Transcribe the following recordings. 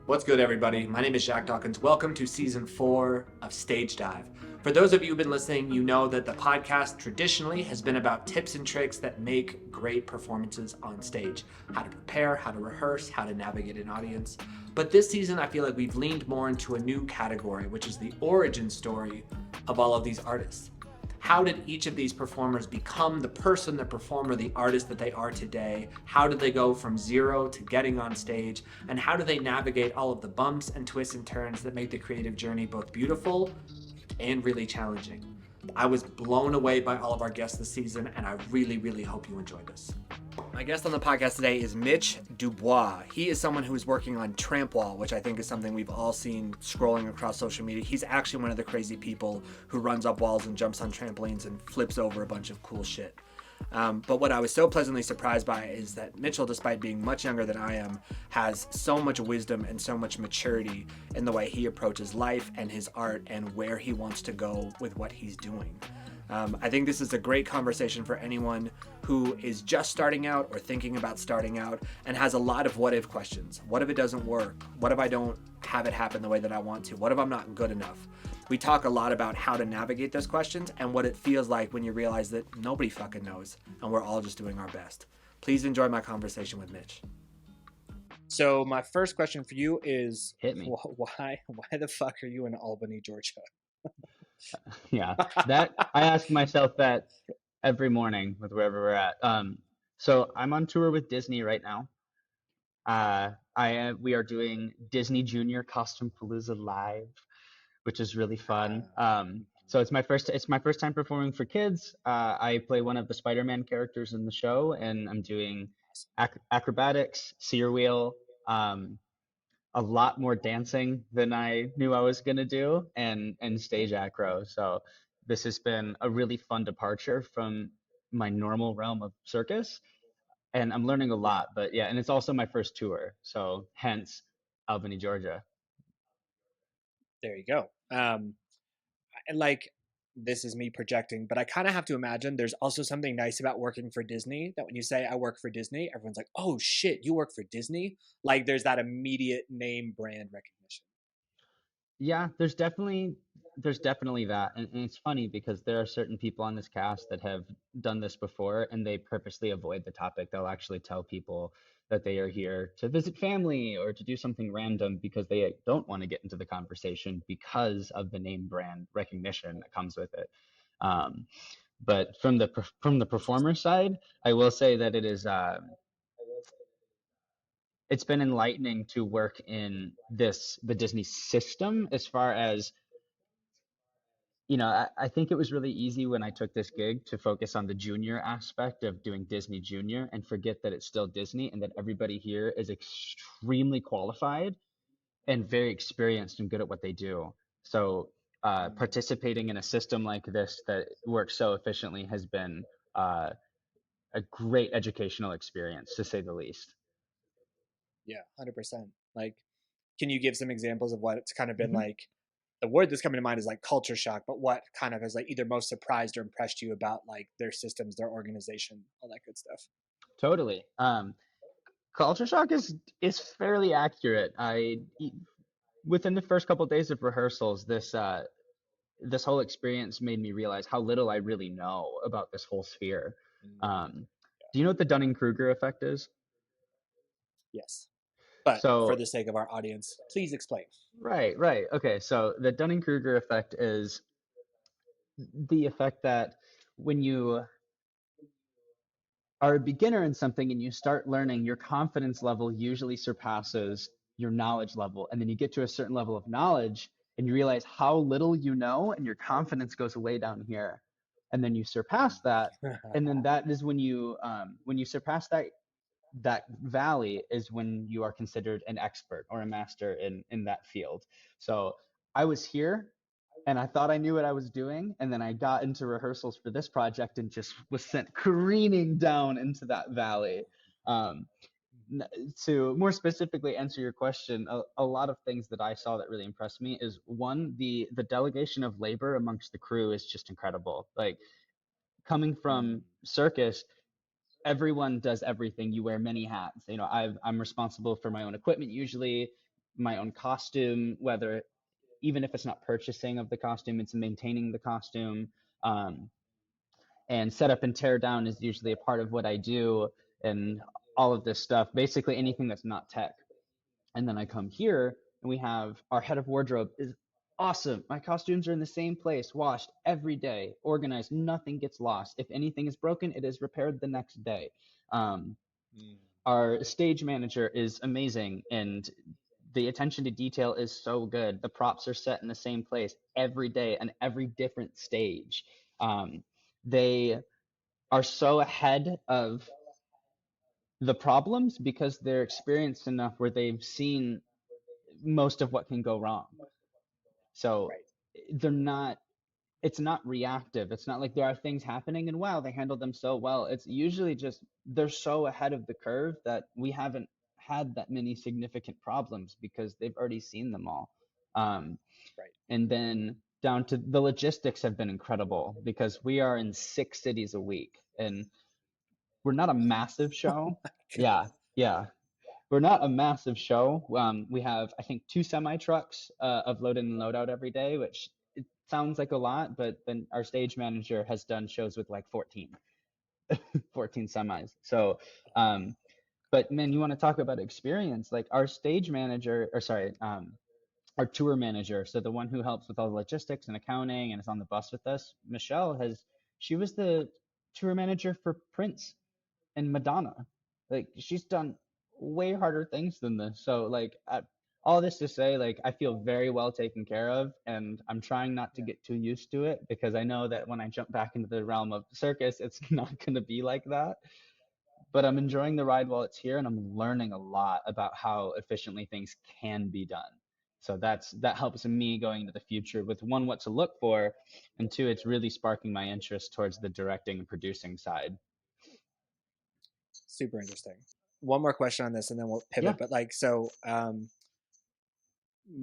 What's good, everybody? My name is Jack Dawkins. Welcome to season 4 of Stage Dive. For those of you who've been listening, you know that the podcast traditionally has been about tips and tricks that make great performances on stage. How to prepare, how to rehearse, how to navigate an audience. But this season, I feel like we've leaned more into a new category, which is the origin story of all of these artists. How did each of these performers become the person, the performer, the artist that they are today? How did they go from zero to getting on stage? And how do they navigate all of the bumps and twists and turns that make the creative journey both beautiful and really challenging? I was blown away by all of our guests this season, and I really, really hope you enjoyed this. My guest on the podcast today is Mitch DuBois. He is someone who is working on Trampoline, which I think is something we've all seen scrolling across social media. He's actually one of the crazy people who runs up walls and jumps on trampolines and flips over a bunch of cool shit. But what I was so pleasantly surprised by is that Mitchell, despite being much younger than I am, has so much wisdom and so much maturity in the way he approaches life and his art and where he wants to go with what he's doing. I think this is a great conversation for anyone who is just starting out or thinking about starting out and has a lot of what if questions. What if it doesn't work? What if I don't have it happen the way that I want to? What if I'm not good enough? We talk a lot about how to navigate those questions and what it feels like when you realize that nobody fucking knows and we're all just doing our best. Please enjoy my conversation with Mitch. So my first question for you is, Hit me. why the fuck are you in Albany, Georgia? Yeah, that I ask myself that every morning with wherever we're at. So I'm on tour with Disney right now. We are doing Disney Junior Costume Palooza live, which is really fun. So it's my first time performing for kids. I play one of the Spider-Man characters in the show, and I'm doing acrobatics, seer wheel, a lot more dancing than I knew I was gonna do, and stage acro. So this has been a really fun departure from my normal realm of circus, and I'm learning a lot. But yeah, and it's also my first tour, so hence Albany, Georgia. There you go. And like, this is me projecting, but I kind of have to imagine there's also something nice about working for Disney, that when you say I work for Disney, everyone's like, oh shit, you work for Disney? Like, there's that immediate name brand recognition. Yeah, there's definitely that, and it's funny because there are certain people on this cast that have done this before, and they purposely avoid the topic. They'll actually tell people that they are here to visit family or to do something random because they don't want to get into the conversation because of the name brand recognition that comes with it. Um, but from the performer side, I will say that it's been enlightening to work in the Disney system as far as I think it was really easy when I took this gig to focus on the junior aspect of doing Disney Junior and forget that it's still Disney and that everybody here is extremely qualified and very experienced and good at what they do. So participating in a system like this that works so efficiently has been uh, a great educational experience, to say the least. Yeah, 100%. Like, can you give some examples of what it's kind of been Mhm. like? The word that's coming to mind is like culture shock, but what kind of has like either most surprised or impressed you about like their systems, their organization, all that good stuff? Totally. Culture shock is fairly accurate. Within the first couple of days of rehearsals, this whole experience made me realize how little I really know about this whole sphere. Um, do you know what the Dunning-Kruger effect is? Yes. But for So, the sake of our audience, please explain. right, right. Okay, so the Dunning-Kruger effect is the effect that when you are a beginner in something and you start learning, your confidence level usually surpasses your knowledge level. And then you get to a certain level of knowledge and you realize how little you know, and your confidence goes way down here. And then you surpass that. And then that is when you surpass that valley is when you are considered an expert or a master in that field. So I was here and I thought I knew what I was doing, and then I got into rehearsals for this project and just was sent careening down into that valley. Um, to more specifically answer your question, a lot of things that I saw that really impressed me is one, the delegation of labor amongst the crew is just incredible. Like coming from circus, everyone does everything. You wear many hats. I'm responsible for my own equipment usually. my own costume, whether even if it's not purchasing of the costume, it's maintaining the costume. Um, and set up and tear down is usually a part of what I do, and all of this stuff, basically anything that's not tech. And then I come here and we have our head of wardrobe is awesome. My costumes are in the same place, washed every day, organized, nothing gets lost. If anything is broken, it is repaired the next day. Um, Mm. our stage manager is amazing, and the attention to detail is so good. The props are set in the same place every day and every different stage. They are so ahead of the problems because they're experienced enough where they've seen most of what can go wrong. So Right. they're not, it's not reactive. It's not like there are things happening and wow, they handled them so well. It's usually just they're so ahead of the curve that we haven't had that many significant problems because they've already seen them all. Um, Right. and then down to the logistics have been incredible because we are in 6 cities a week and we're not a massive show. Yeah, yeah. We're not a massive show. We have, I think, 2 semi trucks of load in and load out every day, which it sounds like a lot, but then our stage manager has done shows with like 14 semis. So, but man, you want to talk about experience? Like our stage manager, or sorry, our tour manager, so the one who helps with all the logistics and accounting and is on the bus with us, Michelle she was the tour manager for Prince and Madonna. Like she's done way harder things than this. So like all this to say, like I feel very well taken care of, and I'm trying not to Yeah. get too used to it because I know that when I jump back into the realm of circus, it's not going to be like that. But I'm enjoying the ride while it's here, and I'm learning a lot about how efficiently things can be done. So that helps me going into the future with one, what to look for, and two, it's really sparking my interest towards the directing and producing side. Super interesting. One more question on this, and then we'll Yeah. pivot. But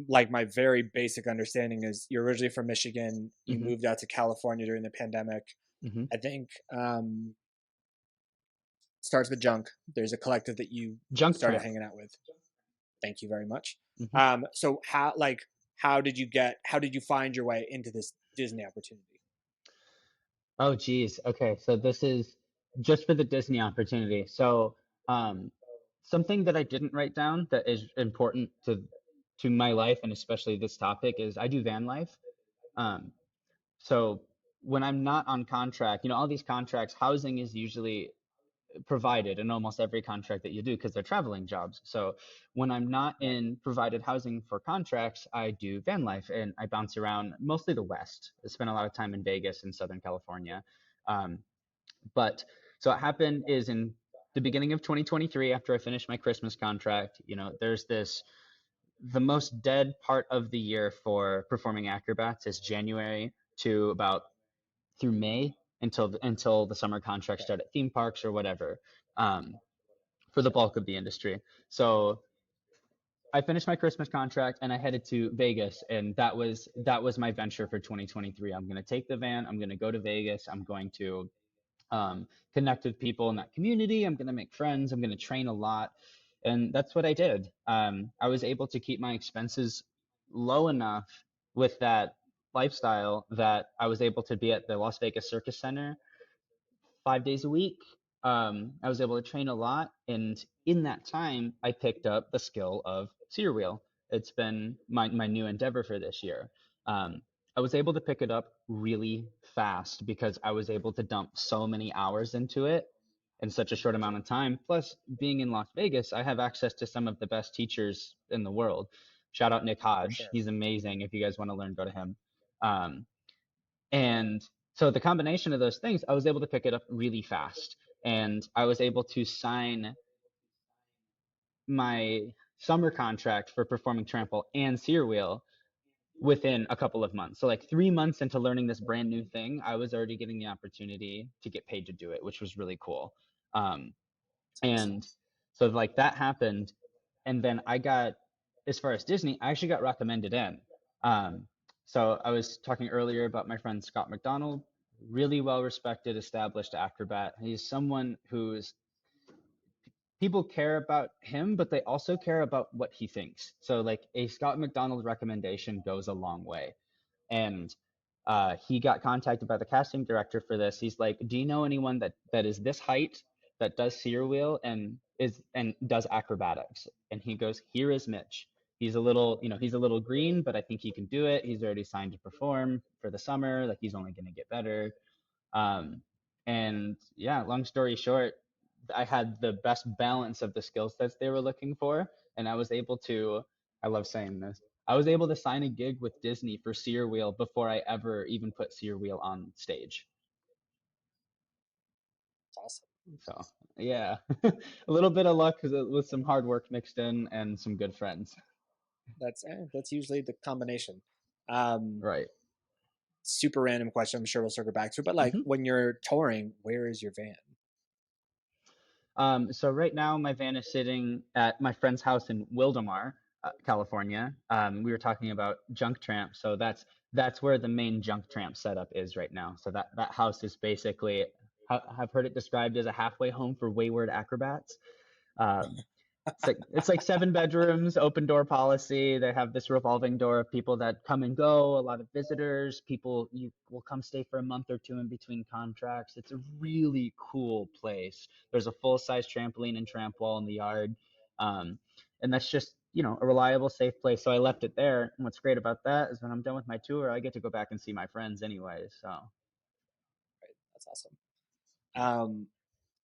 like my very basic understanding is you're originally from Michigan. You hmm moved out to California during the pandemic. hmm I think starts with Junk. There's a collective that you Junk started Tramp. hanging out with. Thank you very much. hmm So how did you find your way into this Disney opportunity? Oh, geez. Okay, so this is just for the Disney opportunity. So, um, something that I didn't write down that is important to my life and especially this topic is I do van life. Um, so when I'm not on contract, all these contracts, housing is usually provided in almost every contract that you do because they're traveling jobs. So when I'm not Right. in provided housing for contracts, I do van life and I bounce around mostly the West. I spend a lot of time in Vegas and Southern California. Um, but so what happened is in the beginning of 2023, after I finished my Christmas contract, there's the most dead part of the year for performing acrobats is January to about through May until the summer contracts Okay. start at theme parks or whatever, for the Sure. bulk of the industry. So I finished my Christmas contract and I headed to Vegas, and that was my venture for 2023. I'm going to take the van. I'm going to go to Vegas. I'm going to connect with people in that community. I'm going to make friends. I'm going to train a lot, and that's what I did. I was able to keep my expenses low enough with that lifestyle that I was able to be at the Las Vegas Circus Center 5 days a week. I was able to train a lot, and in that time, I picked up the skill of cedar wheel. It's been my new endeavor for this year. I was able to pick it up really fast because I was able to dump so many hours into it in such a short amount of time. Plus, being in Las Vegas, I have access to some of the best teachers in the world. Shout out Nick For Hodge. sure. He's amazing. If you guys want to learn, go to him. Um, and so the combination of those things, I was able to pick it up really fast. And I was able to sign my summer contract for performing trample and sear wheel within a couple of months. So like 3 months into learning this brand new thing, I was already getting the opportunity to get paid to do it, which was really cool. Um, Awesome. and so like that happened, and then I got, as far as Disney, I actually got recommended in. Um, so I was talking earlier about my friend Scott McDonald, really well respected, established acrobat. He's someone who's people care about him, but they also care about what he thinks. So like a Scott McDonald recommendation goes a long way. And he got contacted by the casting director for this. He's like, "Do you know anyone that is this height that does sear wheel and does acrobatics?" And he goes, "Here is Mitch. He's a little, he's a little green, but I think he can do it. He's already signed to perform for the summer. Like he's only going to get better." Um, and yeah, long story short, I had the best balance of the skill sets they were looking for, and I was able to. I love saying this. I was able to sign a gig with Disney for Sear Wheel before I ever even put Sear Wheel on stage. It's awesome. So yeah, a little bit of luck with some hard work mixed in and some good friends. That's usually the combination. Um, Right. Super random question. I'm sure we'll circle back to, but like hmm when you're touring, where is your van? So right now my van is sitting at my friend's house in Wildemar, California. We were talking about junk tramp, so that's where the main junk tramp setup is right now. So that house is basically, I've heard it described as a halfway home for wayward acrobats. Um, it's like 7 bedrooms, open door policy. They have this revolving door of people that come and go, a lot of visitors. People you will come stay for a month or two in between contracts. It's a really cool place. There's a full-size trampoline and tramp wall in the yard. Um, and that's just, a reliable, safe place. So I left it there. And what's great about that is when I'm done with my tour, I get to go back and see my friends anyway. So Right. That's awesome. Um,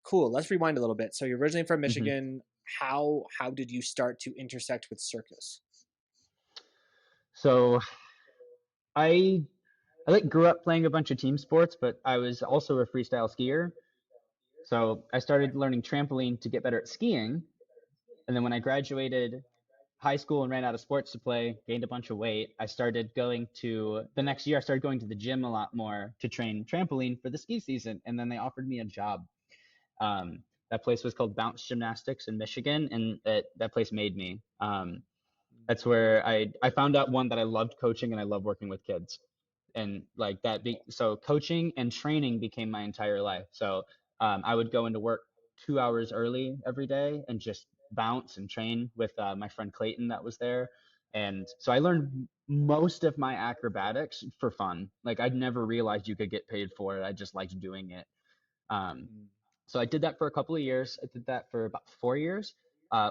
cool. Let's rewind a little bit. So you're originally from mhm. Michigan. How did you start to intersect with circus? So I I like grew up playing a bunch of team sports, but I was also a freestyle skier. So I started learning trampoline to get better at skiing. And then when I graduated high school and ran out of sports to play, gained a bunch of weight, the next year, I started going to the gym a lot more to train trampoline for the ski season. And then they offered me a job. That place was called Bounce Gymnastics in Michigan, and that place made me. That's where I found out one that I loved coaching and I love working with kids, and like so coaching and training became my entire life. So I would go into work 2 hours early every day and just bounce and train with my friend Clayton that was there. And so I learned most of my acrobatics for fun. Like I'd never realized you could get paid for it. I just liked doing it. Um, Mm. so I did that for a couple of years. I did that for about 4 years.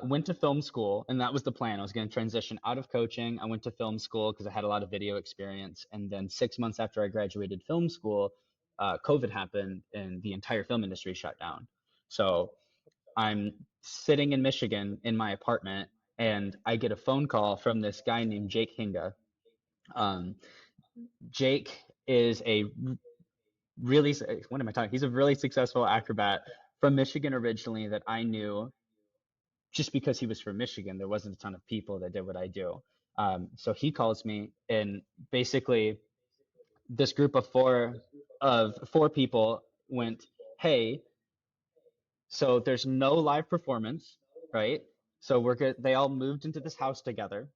Went to film school, and that was the plan. I was going to transition out of coaching. I went to film school because I had a lot of video experience. And then 6 months after I graduated film school, COVID happened, and the entire film industry shut down. So I'm sitting in Michigan in my apartment, and I get a phone call from this guy named Jake Hinga. Um, Jake is a really, what am I talking? He's a really successful acrobat from Michigan originally that I knew just because he was from Michigan. There wasn't a ton of people that did what I do. So he calls me, and basically this group of four people went, "Hey, so there's no live performance, right? So we're good." They all moved into this house together,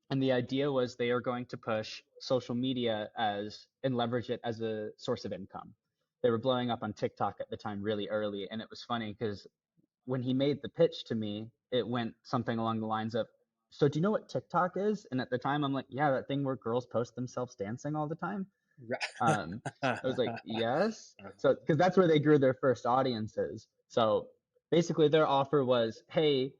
and the idea was they are going to push social media as and leverage it as a source of income. They were blowing up on TikTok at the time really early, and it was funny because when he made the pitch to me, it went something along the lines of, "So do you know what TikTok is?" And at the time, I'm like, "Yeah, that thing where girls post themselves dancing all the time." Um, I was like, "Yes." So because that's where they grew their first audiences. So basically, their offer was, "Hey,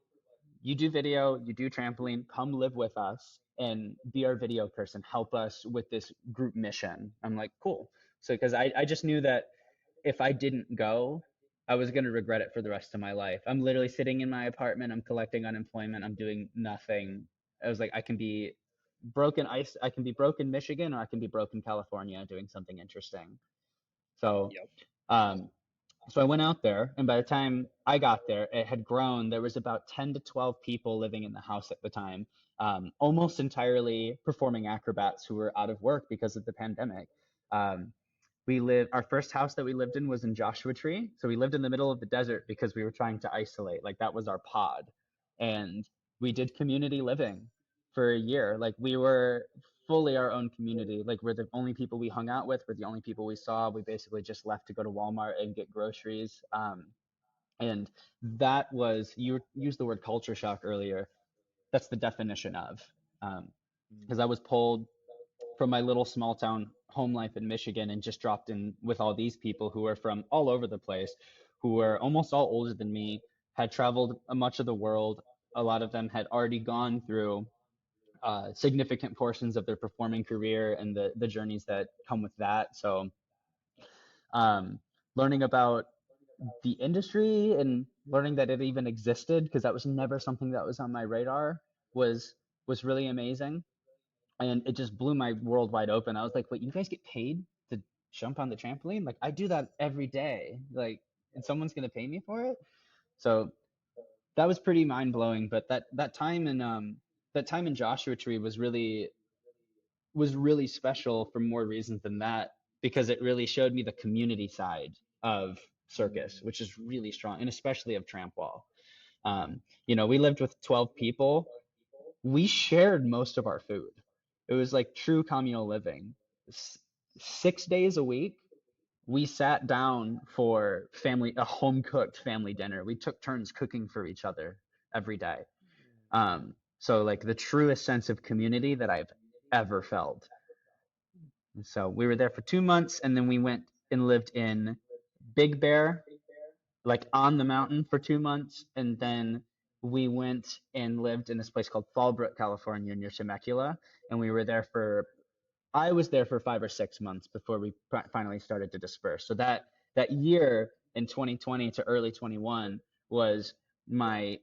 you do video, you do trampoline, come live with us and be our video person. Help us with this group mission." I'm like, "Cool." So because I just knew that if I didn't go, I was going to regret it for the rest of my life. I'm literally sitting in my apartment, I'm collecting unemployment, I'm doing nothing. I was like, I can be broke in Michigan, or I can be broke in California doing something interesting. So Yep. um, so I went out there, and by the time I got there, it had grown. There was about 10 to 12 people living in the house at the time, almost entirely performing acrobats who were out of work because of the pandemic. Um, our first house that we lived in was in Joshua Tree. So we lived in the middle of the desert because we were trying to isolate. Like that was our pod. And we did community living for a year. Like we were fully our own community. Like we're the only people we hung out with. We're the only people we saw. We basically just left to go to Walmart and get groceries. And that was, you used the word culture shock earlier. That's the definition of, because I was pulled from my little small town home life in Michigan and just dropped in with all these people who are from all over the place, who were almost all older than me, had traveled much of the world. A lot of them had already gone through significant portions of their performing career and the journeys that come with that. So um, learning about the industry and learning that it even existed, because that was never something that was on my radar, was was really amazing. And it just blew my world wide open. I was like, wait, you guys get paid to jump on the trampoline? Like, I do that every day. Like, and someone's gonna pay me for it? So that was pretty mind blowing. But that time in Joshua Tree was really special for more reasons than that, because it really showed me the community side of circus, which is really strong, and especially of tramp wall. We lived with 12 people. We shared most of our food. It was like true communal living. 6 days a week, we sat down for a home cooked family dinner. We took turns cooking for each other every day. So like the truest sense of community that I've ever felt. So we were there for 2 months, and then we went and lived in Big Bear, like on the mountain for 2 months, and then we went and lived in this place called Fallbrook, California, near Temecula, and I was there for 5 or 6 months before we finally started to disperse. So that year in 2020 to early 21 was my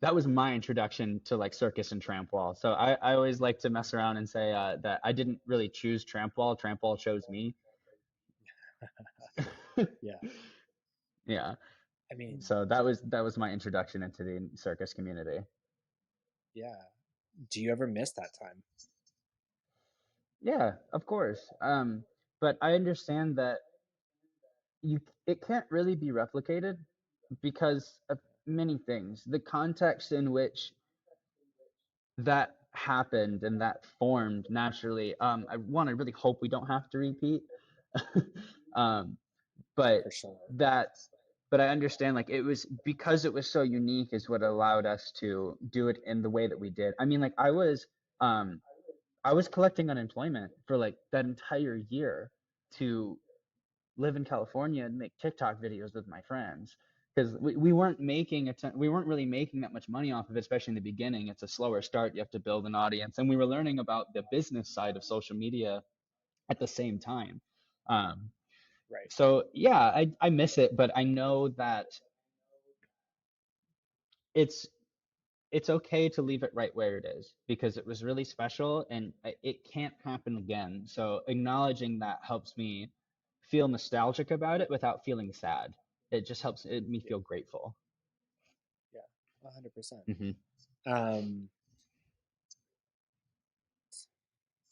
that was my introduction to like circus and tramp wall. So I always like to mess around and say that I didn't really choose tramp wall chose me. Yeah. Yeah. I mean, So that was my introduction into the circus community. yeah. Do you ever miss that time? Yeah, of course. But I understand that it can't really be replicated because of many things. The context in which that happened and that formed naturally. I really hope we don't have to repeat. um, but For sure. that but I understand, like, it was because it was so unique is what allowed us to do it in the way that we did. I mean, like, I was collecting unemployment for like that entire year to live in California and make TikTok videos with my friends, because we weren't really making that much money off of it, especially in the beginning. It's a slower start. You have to build an audience, and we were learning about the business side of social media at the same time. Um, Right. so yeah, I miss it, but I know that it's it's okay to leave it right where it is, because it was really special and it can't happen again. So acknowledging that helps me feel nostalgic about it without feeling sad. It just helps me Yeah. feel grateful. Yeah. 100%. Hmm. Um,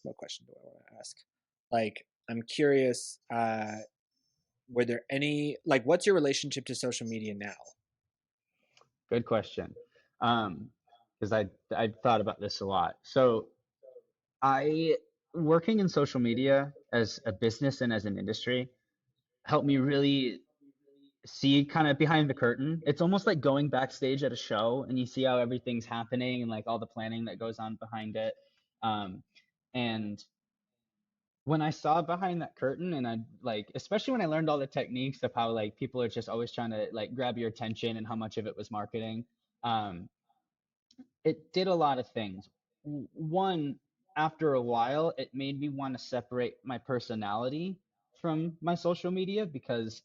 what question do I want to ask? Like, I'm curious, were there any, like, what's your relationship to social media now? Good question. Because I thought about this a lot. So I working in social media as a business and as an industry helped me really see kind of behind the curtain. It's almost like going backstage at a show and you see how everything's happening and like all the planning that goes on behind it. Um, and when I saw behind that curtain, and I like, especially when I learned all the techniques of how like people are just always trying to like grab your attention and how much of it was marketing, um, it did a lot of things. One, after a while, it made me want to separate my personality from my social media, because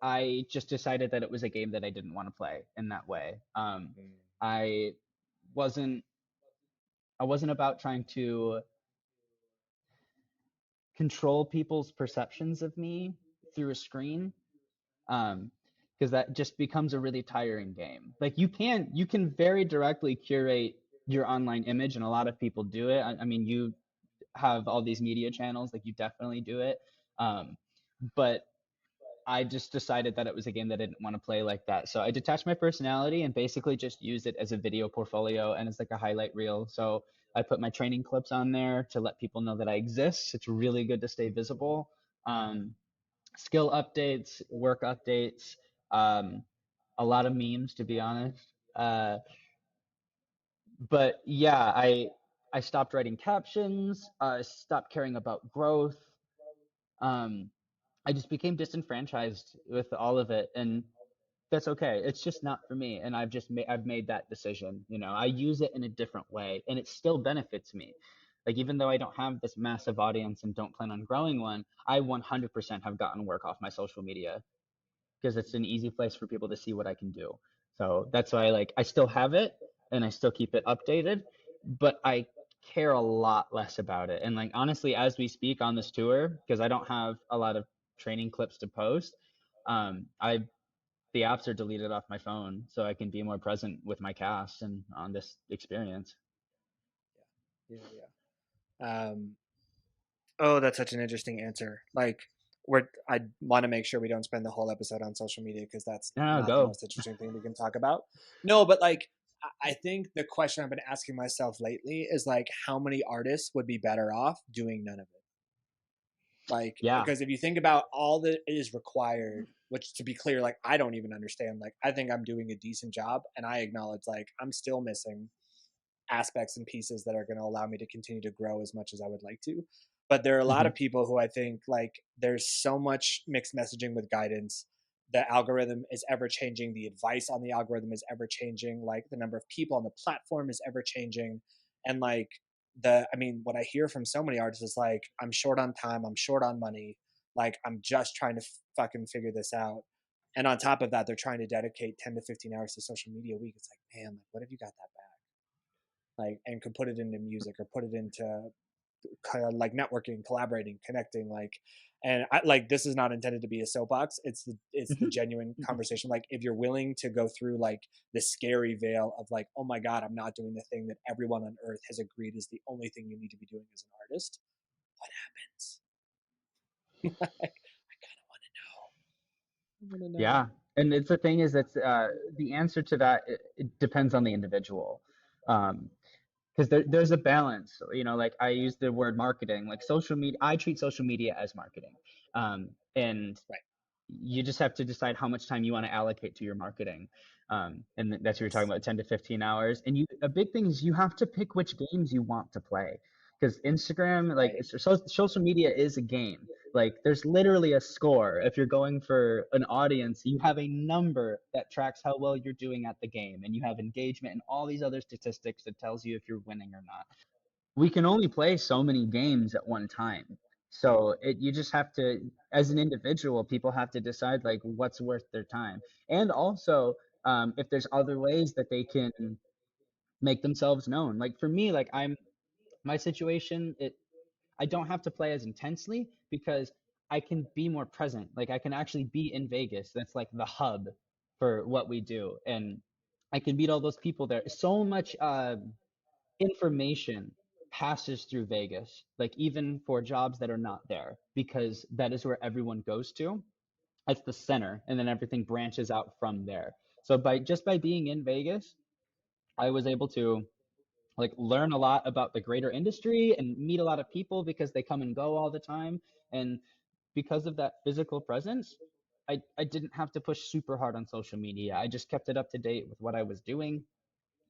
I just decided that it was a game that I didn't want to play in that way. Mm, I wasn't I wasn't about trying to control people's perceptions of me through a screen, because that just becomes a really tiring game. Like you can very directly curate your online image, and a lot of people do it. I mean, you have all these media channels, like you definitely do it. Um, but I just decided that it was a game that I didn't want to play like that. So I detached my personality and basically just used it as a video portfolio and as like a highlight reel. So I put my training clips on there to let people know that I exist. It's really good to stay visible. Um, Skill updates, work updates, um, a lot of memes, to be honest. But yeah, I stopped writing captions. I stopped caring about growth. Um, I just became disenfranchised with all of it, and that's okay. It's just not for me, and I've made that decision. You know, I use it in a different way, and it still benefits me. Like even though I don't have this massive audience and don't plan on growing one, I 100% have gotten work off my social media because it's an easy place for people to see what I can do. So that's why like I still have it and I still keep it updated, but I care a lot less about it. And like honestly, as we speak on this tour, because I don't have a lot of training clips to post, I the apps are deleted off my phone so I can be more present with my cast and on this experience. Yeah, yeah. Oh, that's such an interesting answer. Like, I want to make sure we don't spend the whole episode on social media because that's No, not the go. most interesting thing we can talk about. No, but like, I think the question I've been asking myself lately is like, how many artists would be better off doing none of it? Like, Yeah. because if you think about all that is required, which to be clear, like, I don't even understand. Like, I think I'm doing a decent job, and I acknowledge like I'm still missing aspects and pieces that are going to allow me to continue to grow as much as I would like to. But there are a lot Hmm. of people who I think like there's so much mixed messaging with guidance. The algorithm is ever changing. The advice on the algorithm is ever changing. Like the number of people on the platform is ever changing. And like I mean, what I hear from so many artists is like, I'm short on time. I'm short on money. Like I'm just trying to fucking figure this out. And on top of that, they're trying to dedicate 10 to 15 hours to social media a week. It's like, man, like, what if you got that back? Like, and could put it into music or put it into kind of like networking, collaborating, connecting, like, and I, like this is not intended to be a soapbox. It's the genuine conversation. Like if you're willing to go through like the scary veil of like, oh my god, I'm not doing the thing that everyone on earth has agreed is the only thing you need to be doing as an artist. What happens? I kind of want to know. I want to know. Yeah. And it's the thing is that's the answer to that it depends on the individual. Um, because there's a balance, you know, like I use the word marketing, like social media, I treat social media as marketing. And Right. you just have to decide how much time you want to allocate to your marketing. And that's what you're talking Yes. about, 10 to 15 hours. And a big thing is you have to pick which games you want to play. Because Instagram, like Right. social media is a game. Like there's literally a score. If you're going for an audience, you have a number that tracks how well you're doing at the game, and you have engagement and all these other statistics that tells you if you're winning or not. We can only play so many games at one time. So you just have to, as an individual, people have to decide like what's worth their time. And also, if there's other ways that they can make themselves known. Like for me, like my situation, I don't have to play as intensely because I can be more present. Like I can actually be in Vegas. That's like the hub for what we do. And I can meet all those people there. So much information passes through Vegas, like even for jobs that are not there, because that is where everyone goes to. It's the center, and then everything branches out from there. So by being in Vegas, I was able to like learn a lot about the greater industry and meet a lot of people because they come and go all the time. And because of that physical presence, I didn't have to push super hard on social media. I just kept it up to date with what I was doing,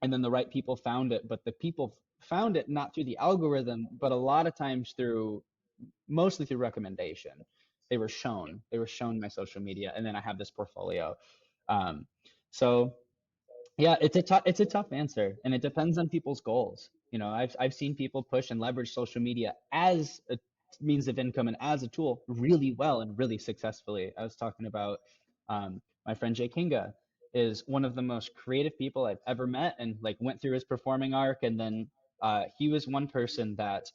and then the right people found it. But the people found it not through the algorithm, but a lot of times through mostly through recommendation. They were shown my social media, and then I have this portfolio. um, so yeah, it's a tough answer, and it depends on people's goals. You know, I've seen people push and leverage social media as a means of income and as a tool really well and really successfully. I was talking about my friend Jay Kinga is one of the most creative people I've ever met, and like went through his performing arc, and then he was one person that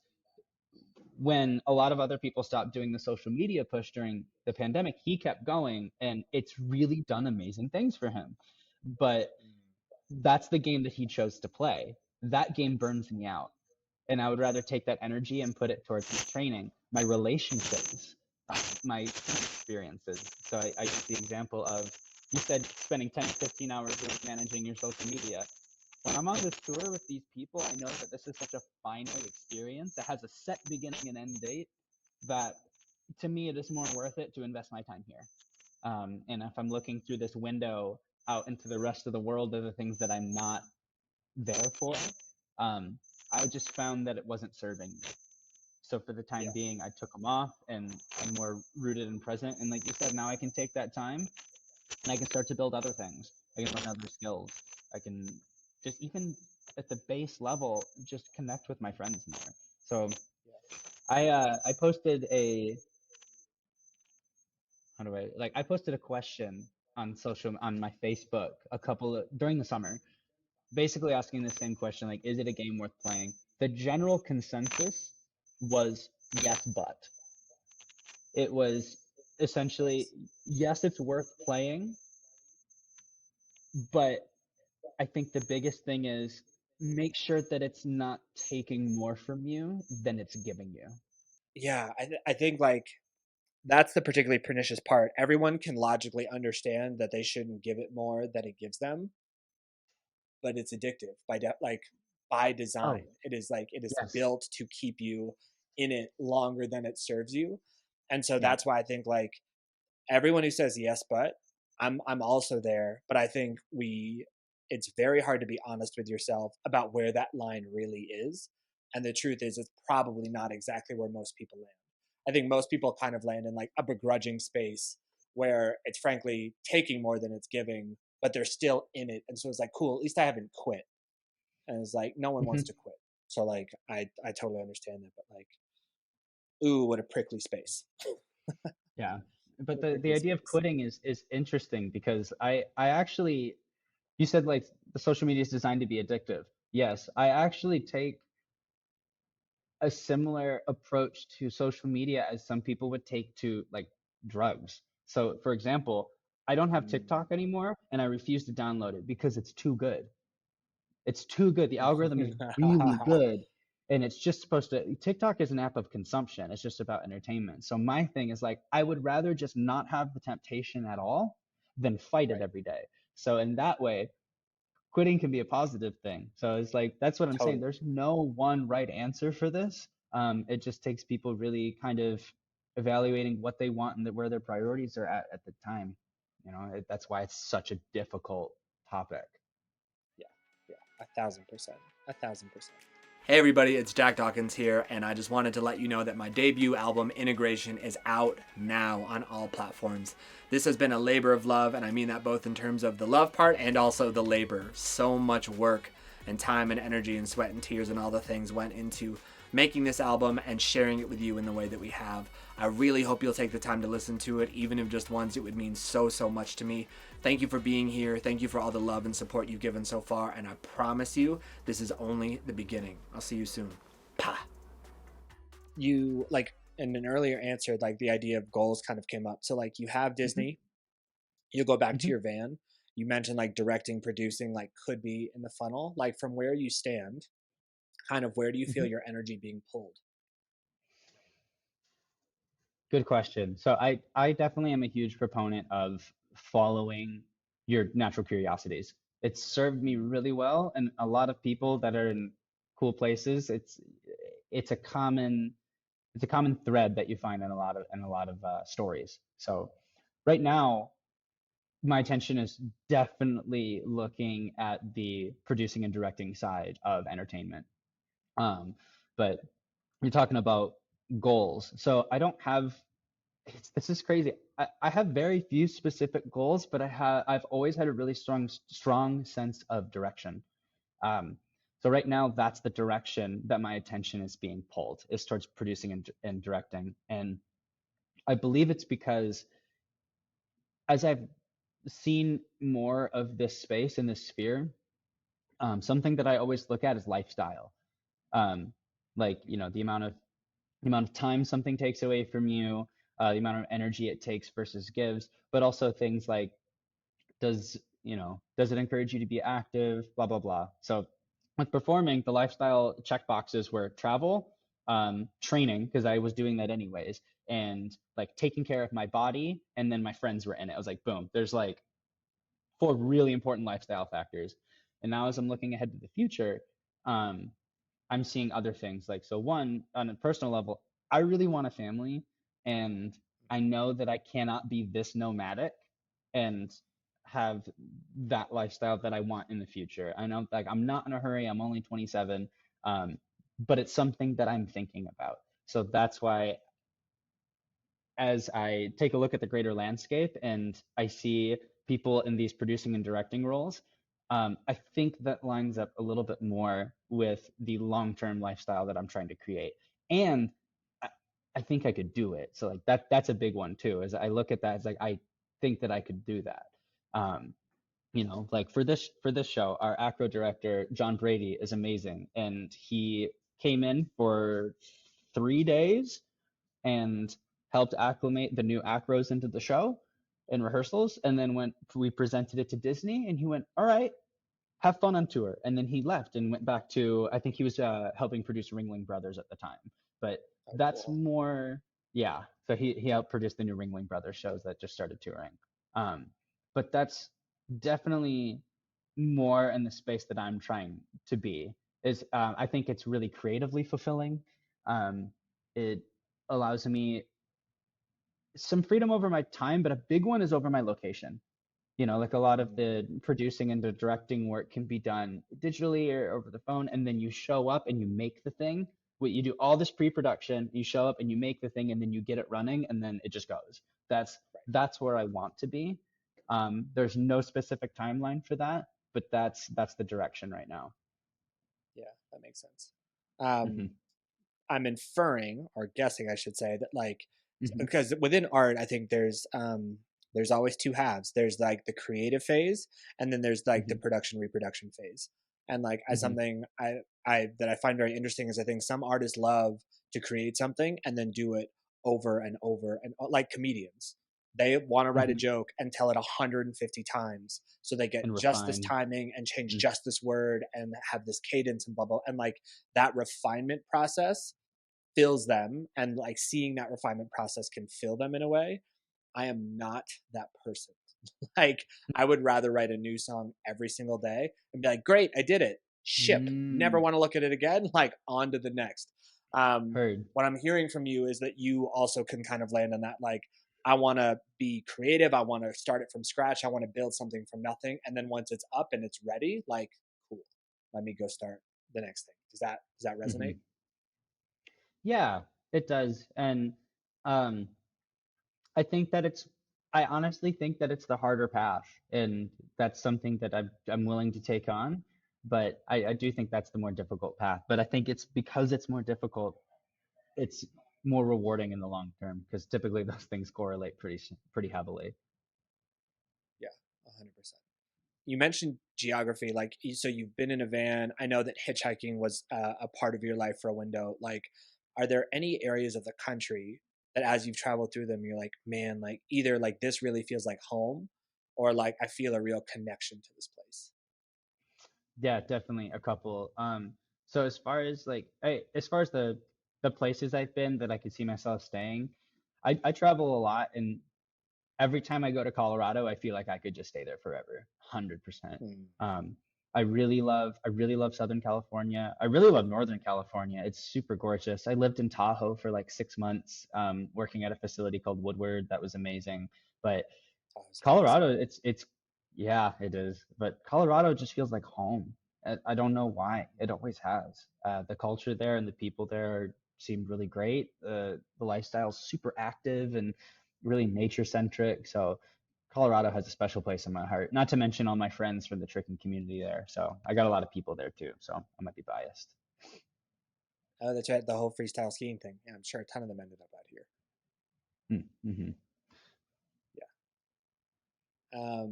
when a lot of other people stopped doing the social media push during the pandemic, he kept going, and it's really done amazing things for him. But that's the game that he chose to play. That game burns me out. And I would rather take that energy and put it towards my training, my relationships, my experiences. So I use the example of, you said spending 10 to 15 hours managing your social media. When I'm on this tour with these people, I know that this is such a finite experience that has a set beginning and end date that to me it is more worth it to invest my time here. And if I'm looking through this window out into the rest of the world or the things that I'm not there for, I just found that it wasn't serving me. So for the time Yeah. being, I took them off and I'm more rooted and present. And like you said, now I can take that time and I can start to build other things. I can learn other skills. I can just, even at the base level, just connect with my friends more. So I posted a, how do I, like, I posted a question on my Facebook during the summer, basically asking the same question, like, is it a game worth playing? The general consensus was yes, but. It was essentially, yes, it's worth playing, but I think the biggest thing is make sure that it's not taking more from you than it's giving you. Yeah, I think like that's the particularly pernicious part. Everyone can logically understand that they shouldn't give it more than it gives them, but it's addictive by Oh, design. It is yes. built to keep you in it longer than it serves you. And so Yeah. that's why I think like everyone who says yes, but I'm also there, but I think it's very hard to be honest with yourself about where that line really is. And the truth is it's probably not exactly where most people land. I think most people kind of land in like a begrudging space where it's frankly taking more than it's giving, but they're still in it. And so it's like, cool, at least I haven't quit. And it's like no one wants Mhm. to quit. So like I totally understand that, but like, ooh, what a prickly space. Yeah. What But a the prickly idea of space. quitting is interesting because I actually, you said like the social media is designed to be addictive. Yes, I actually take a similar approach to social media as some people would take to like drugs. So, for example, I don't have Mm. TikTok anymore and I refuse to download it because it's too good. It's too good. The algorithm is really good. And it's just supposed to, TikTok is an app of consumption. It's just about entertainment. So my thing is like, I would rather just not have the temptation at all than fight it Right. every day. So in that way, quitting can be a positive thing. So it's like that's what I'm saying. Totally. There's no one right answer for this. It just takes people really kind of evaluating what they want and where their priorities are at the time. That's why it's such a difficult topic. Yeah. Yeah. 1,000%. 1,000%. Hey everybody, it's Jack Dawkins here, and I just wanted to let you know that my debut album, Integration, is out now on all platforms. This has been a labor of love, and I mean that both in terms of the love part and also the labor. So much work and time and energy and sweat and tears and all the things went into making this album and sharing it with you in the way that we have. I really hope you'll take the time to listen to it, even if just once. It would mean so much to me. Thank you for being here. Thank you for all the love and support you've given so far, and I promise you, this is only the beginning. I'll see you soon. Pa. You like in an earlier answer, like the idea of goals kind of came up. So like you have Hmm. Disney, you go back to Hmm. your van. You mentioned like directing, producing, like could be in the funnel. Like from where you stand, kind of where do you feel Hmm. your energy being pulled? Good question. So I definitely am a huge proponent of following your natural curiosities. It's served me really well, and a lot of people that are in cool places, it's a common it's a common thread that you find in a lot of stories. So right now, my attention is definitely looking at the producing and directing side of entertainment. But you're talking about goals. So I don't have this is crazy. I have very few specific goals, but I've always had a really strong sense of direction. Um, so right now, that's the direction that my attention is being pulled, is towards producing and directing. And I believe it's because as I've seen more of this space and this sphere, something that I always look at is lifestyle. Um, like, the amount of time something takes away from you, the amount of energy it takes versus gives, but also things like does it encourage you to be active, blah blah blah. So with performing, the lifestyle check boxes were travel, training because I was doing that anyways, and like taking care of my body, and then my friends were in it. I was like, boom, there's like four really important lifestyle factors. And now as I'm looking ahead to the future, um, I'm seeing other things. Like, so one, on a personal level, I really want a family, and I know that I cannot be this nomadic and have that lifestyle that I want in the future. I know, like, I'm not in a hurry. I'm only 27, but it's something that I'm thinking about. So that's why, as I take a look at the greater landscape and I see people in these producing and directing roles, I think that lines up a little bit more with the long-term lifestyle that I'm trying to create. And I, I think I could do it. So like that's a big one too, is I look at that as like, I think that I could do that. Um, like for this show, our acro director, John Brady, is amazing. And he came in for 3 days and helped acclimate the new acros into the show in rehearsals. And then when we presented it to Disney, and he went, "All right, have fun on tour." And then he left and went back to, I think he was helping produce Ringling Brothers at the time. But Oh, that's cool. more, yeah. So he helped produce the new Ringling Brothers shows that just started touring. Um, but that's definitely more in the space that I'm trying to be. Is I think it's really creatively fulfilling. It allows me some freedom over my time, but a big one is over my location. Like a lot of Mm. the producing and the directing work can be done digitally or over the phone, and then you show up and you make the thing. You do all this pre-production, you show up and you make the thing, and then you get it running, and then it just goes. That's Right. that's where I want to be. There's no specific timeline for that, but that's the direction right now. Yeah, that makes sense. Hmm. I'm inferring or guessing, I should say, that like, Hmm. because within art, I think there's always two halves. There's like the creative phase, and then there's like the Hmm. production reproduction phase. And like, as Hmm. something I that I find very interesting is, I think some artists love to create something and then do it over and over, and like comedians, they want to write a Hmm. joke and tell it 150 times so they get And just this refine. timing and change Mm. just this word and have this cadence and blah blah, and like that refinement process fills them, and like seeing that refinement process can fill them in a way. I am not that person. Like, I would rather write a new song every single day and be like, great, I did it, ship, never Mm. want to look at it again, like on to the next. Heard. What I'm hearing from you is that you also can kind of land on that, like, I want to be creative, I want to start it from scratch, I want to build something from nothing, and then once it's up and it's ready, like, cool, let me go start the next thing. Does that Hmm. resonate? Yeah, it does. And um, I think that I honestly think that it's the harder path, and that's something that I'm willing to take on. But I do think that's the more difficult path. But I think it's because it's more difficult, it's more rewarding in the long term, because typically those things correlate pretty heavily. Yeah, 100%. You mentioned geography, like, so you've been in a van. I know that hitchhiking was a part of your life for a window. Like, are there any areas of the country that as you've traveled through them, you're like, man, like either like this really feels like home, or like I feel a real connection to this place? Yeah, definitely a couple. So as far as the places I've been that I could see myself staying, I travel a lot, and every time I go to Colorado, I feel like I could just stay there forever, 100%. Hmm. Um, I really love Southern California. I really love Northern California. It's super gorgeous. I lived in Tahoe for like 6 months, working at a facility called Woodward. That was amazing. But Oh, it's amazing. Colorado, it's yeah, it is. But Colorado just feels like home. I don't know why. It always has. The culture there and the people there seemed really great. The lifestyle's super active and really nature centric. So Colorado has a special place in my heart. Not to mention all my friends from the tricking community there. So I got a lot of people there too. So I might be biased. Oh, that's right, the whole freestyle skiing thing. Yeah, I'm sure a ton of them ended up out here. Mm-hmm. Yeah.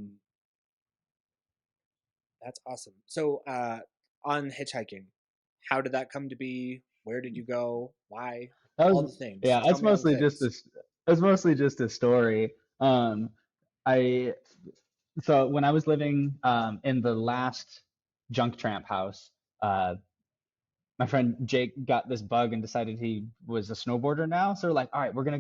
That's awesome. So, on hitchhiking, how did that come to be? Where did you go? Why? That All was the things. yeah. Tell me all the things. That's mostly just a story. I So when I was living in the last junk tramp house, uh, my friend Jake got this bug and decided he was a snowboarder now. So we're like, all right, we're gonna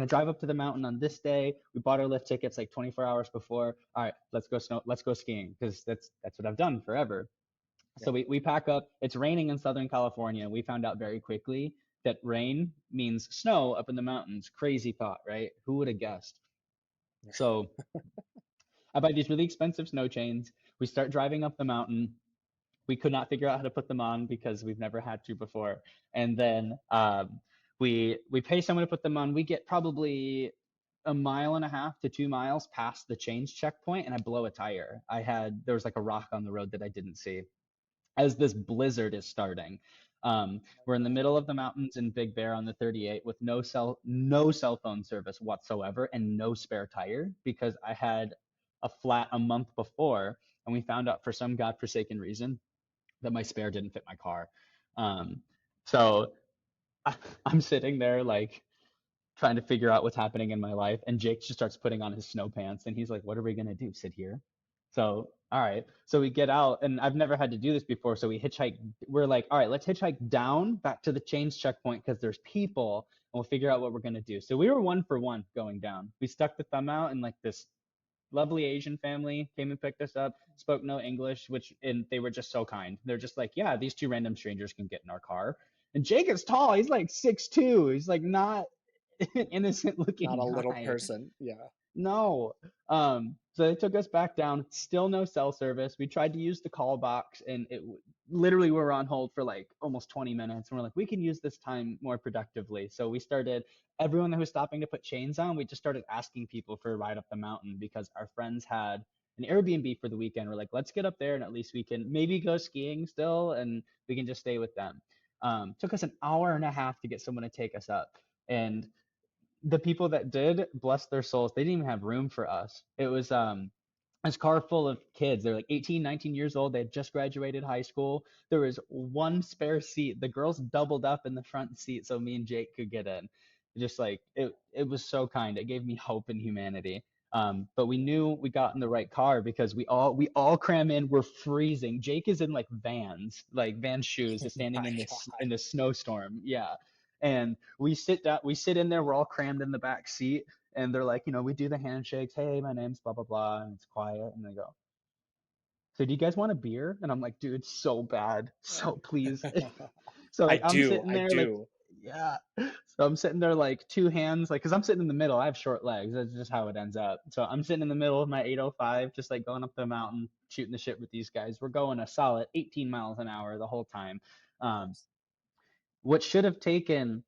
drive up to the mountain on this day. We bought our lift tickets like 24 hours before. All right, let's go skiing, because that's what I've done forever. Yeah. So we pack up. It's raining in Southern California. We found out very quickly that rain means snow up in the mountains. Crazy thought, right? Who would have guessed? So I buy these really expensive snow chains. We start driving up the mountain. We could not figure out how to put them on because we've never had to before. And then we pay someone to put them on. We get probably a mile and a half to 2 miles past the change checkpoint, and I blow a tire. There was like a rock on the road that I didn't see as this blizzard is starting. We're in the middle of the mountains in Big Bear on the 38 with no cell phone service whatsoever and no spare tire because I had a flat a month before, and we found out for some godforsaken reason that my spare didn't fit my car. Um, so I'm sitting there like trying to figure out what's happening in my life. And Jake just starts putting on his snow pants and he's like, "What are we gonna do? Sit here?" So, all right. So we get out, and I've never had to do this before. So we hitchhike. We're like, all right, let's hitchhike down back to the change checkpoint because there's people and we'll figure out what we're gonna do. So we were 1 for 1 going down. We stuck the thumb out, and like this lovely Asian family came and picked us up, spoke no English, and they were just so kind. They're just like, yeah, these two random strangers can get in our car. And Jake is tall. He's like 6'2". He's like not an innocent Not looking a little guy. person. Yeah. No. So they took us back down. Still no cell service. We tried to use the call box, and literally we were on hold for like almost 20 minutes. And we're like, we can use this time more productively. So we started, everyone that was stopping to put chains on, we just started asking people for a ride up the mountain because our friends had an Airbnb for the weekend. We're like, let's get up there and at least we can maybe go skiing still, and we can just stay with them. Took us an hour and a half to get someone to take us up. And the people that did, bless their souls, they didn't even have room for us. It was this car full of kids. They're like 18, 19 years old. They had just graduated high school. There was one spare seat. The girls doubled up in the front seat so me and Jake could get in. Just like it was so kind. It gave me hope in humanity. But we knew we got in the right car because we all cram in. We're freezing. Jake is in like van shoes, is standing My in God. this snowstorm. Yeah. And we sit down, we sit in there, we're all crammed in the back seat, and they're like, we do the handshakes, hey, my name's blah blah blah, and it's quiet, and they go, so do you guys want a beer? And I'm like, dude, so bad, so please. So I like I'm do. sitting I there like, do. yeah. So I'm sitting there like two hands, like, cause I'm sitting in the middle. I have short legs. That's just how it ends up. So I'm sitting in the middle of my 805, just like going up the mountain, shooting the shit with these guys. We're going a solid 18 miles an hour the whole time. Um, Nice. what should have taken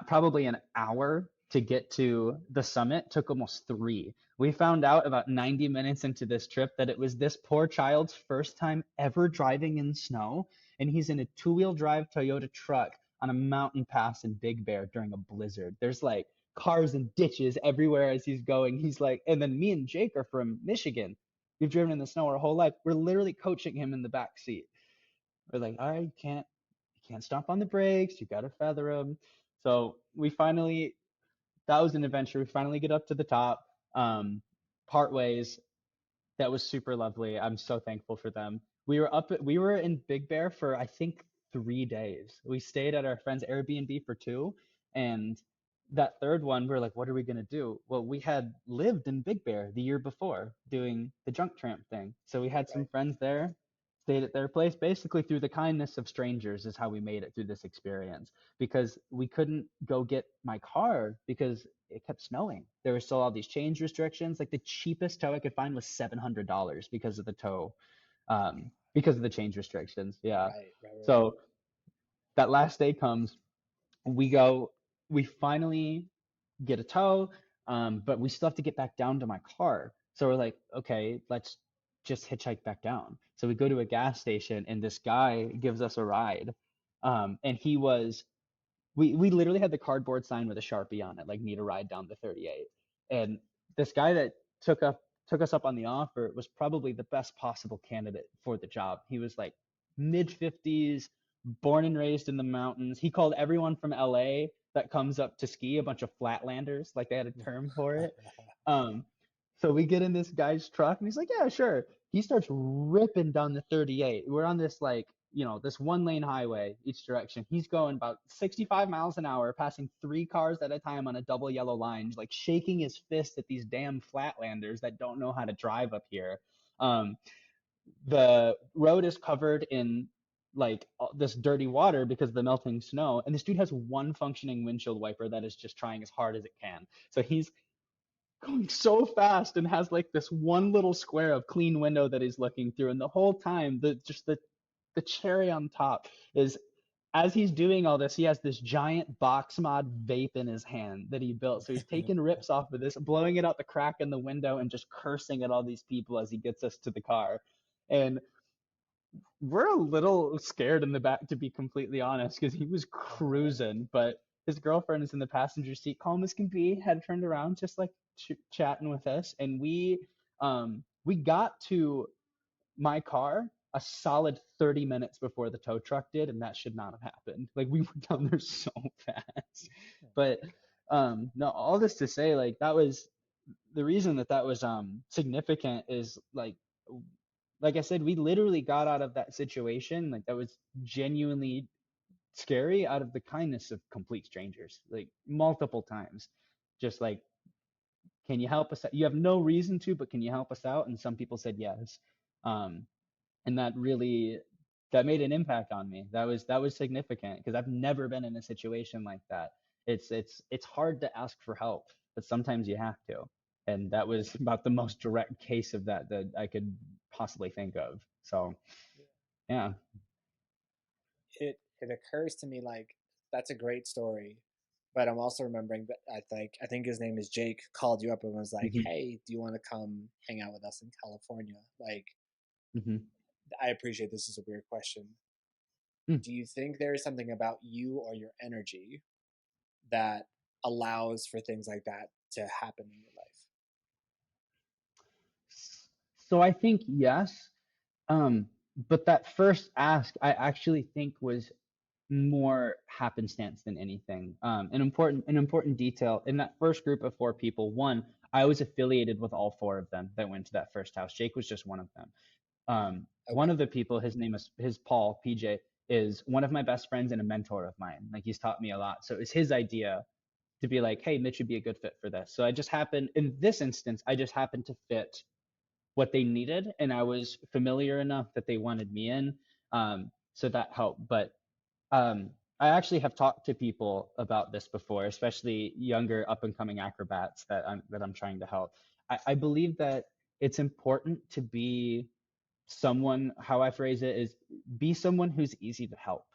probably an hour to get to the summit took almost 3. We found out about 90 minutes into this trip that it was this poor child's first time ever driving in snow, and he's in a 2-wheel drive Toyota truck on a mountain pass in Big Bear during a blizzard. There's like cars and ditches everywhere as he's going. He's like, and then me and Jake are from Michigan. We've driven in the snow our whole life. We're literally coaching him in the back seat. We're like, all right, you can't stomp on the brakes. You got to feather them. So that was an adventure. We finally get up to the top, part ways. That was super lovely. I'm so thankful for them. We were in Big Bear for I think 3 days. We stayed at our friend's Airbnb for 2, and that third one we were like, what are we gonna do? Well, we had lived in Big Bear the year before doing the junk tramp thing, so we had some Right. friends there, stayed at their place. Basically, through the kindness of strangers is how we made it through this experience because we couldn't go get my car because it kept snowing. There were still all these change restrictions. Like the cheapest tow I could find was $700 because of the tow, because of the change restrictions. Yeah. Right. Right. Right. So that last day comes, we go, we finally get a tow, but we still have to get back down to my car. So we're like, okay, let's just hitchhike back down. So we go to a gas station, and this guy gives us a ride. And we literally had the cardboard sign with a Sharpie on it, like need a ride down the 38. And this guy that took us up on the offer was probably the best possible candidate for the job. He was like mid 50s, born and raised in the mountains. He called everyone from LA that comes up to ski a bunch of flatlanders, like they had a term for it. Um, so we get in this guy's truck, and he's like, yeah, sure. He starts ripping down the 38. We're on this like, this 1-lane highway each direction. He's going about 65 miles an hour, passing 3 cars at a time on a double yellow line, like shaking his fist at these damn flatlanders that don't know how to drive up here. Um, the road is covered in like this dirty water because of the melting snow, and this dude has one functioning windshield wiper that is just trying as hard as it can. So he's going so fast and has like this one little square of clean window that he's looking through. And the whole time, the cherry on top is as he's doing all this, he has this giant box mod vape in his hand that he built. So he's taking rips off of this, blowing it out the crack in the window, and just cursing at all these people as he gets us to the car. And we're a little scared in the back, to be completely honest, because he was cruising. But his girlfriend is in the passenger seat, calm as can be, had turned around, just like chatting with us. And we got to my car a solid 30 minutes before the tow truck did, and that should not have happened. Like we were down there so fast. But no, all this to say, like that was the reason that that was significant is like I said, we literally got out of that situation like that was genuinely scary out of the kindness of complete strangers, like multiple times. Just like, can you help us out? You have no reason to, but can you help us out? And some people said yes. Um, and that made an impact on me. That was significant because I've never been in a situation like that. It's hard to ask for help, but sometimes you have to. And that was about the most direct case of that I could possibly think of. So yeah. It occurs to me like that's a great story, but I'm also remembering that I think his name is Jake called you up and was like, Hmm. "Hey, do you want to come hang out with us in California?" Like, Hmm. I appreciate this is a weird question. Hmm. Do you think there is something about you or your energy that allows for things like that to happen in your life? So I think yes. Um, but that first ask I actually think was more happenstance than anything. An important detail in that first group of four people. One, I was affiliated with all four of them that went to that first house. Jake was just one of them. One Okay. of the people, his Paul PJ, is one of my best friends and a mentor of mine. Like he's taught me a lot. So it was his idea to be like, hey, Mitch would be a good fit for this. So I just happened in this instance, I just happened to fit what they needed, and I was familiar enough that they wanted me in. So that helped. But um, I actually have talked to people about this before, especially younger up and coming acrobats that I'm trying to help. I believe that it's important to be someone, how I phrase it is be someone who's easy to help.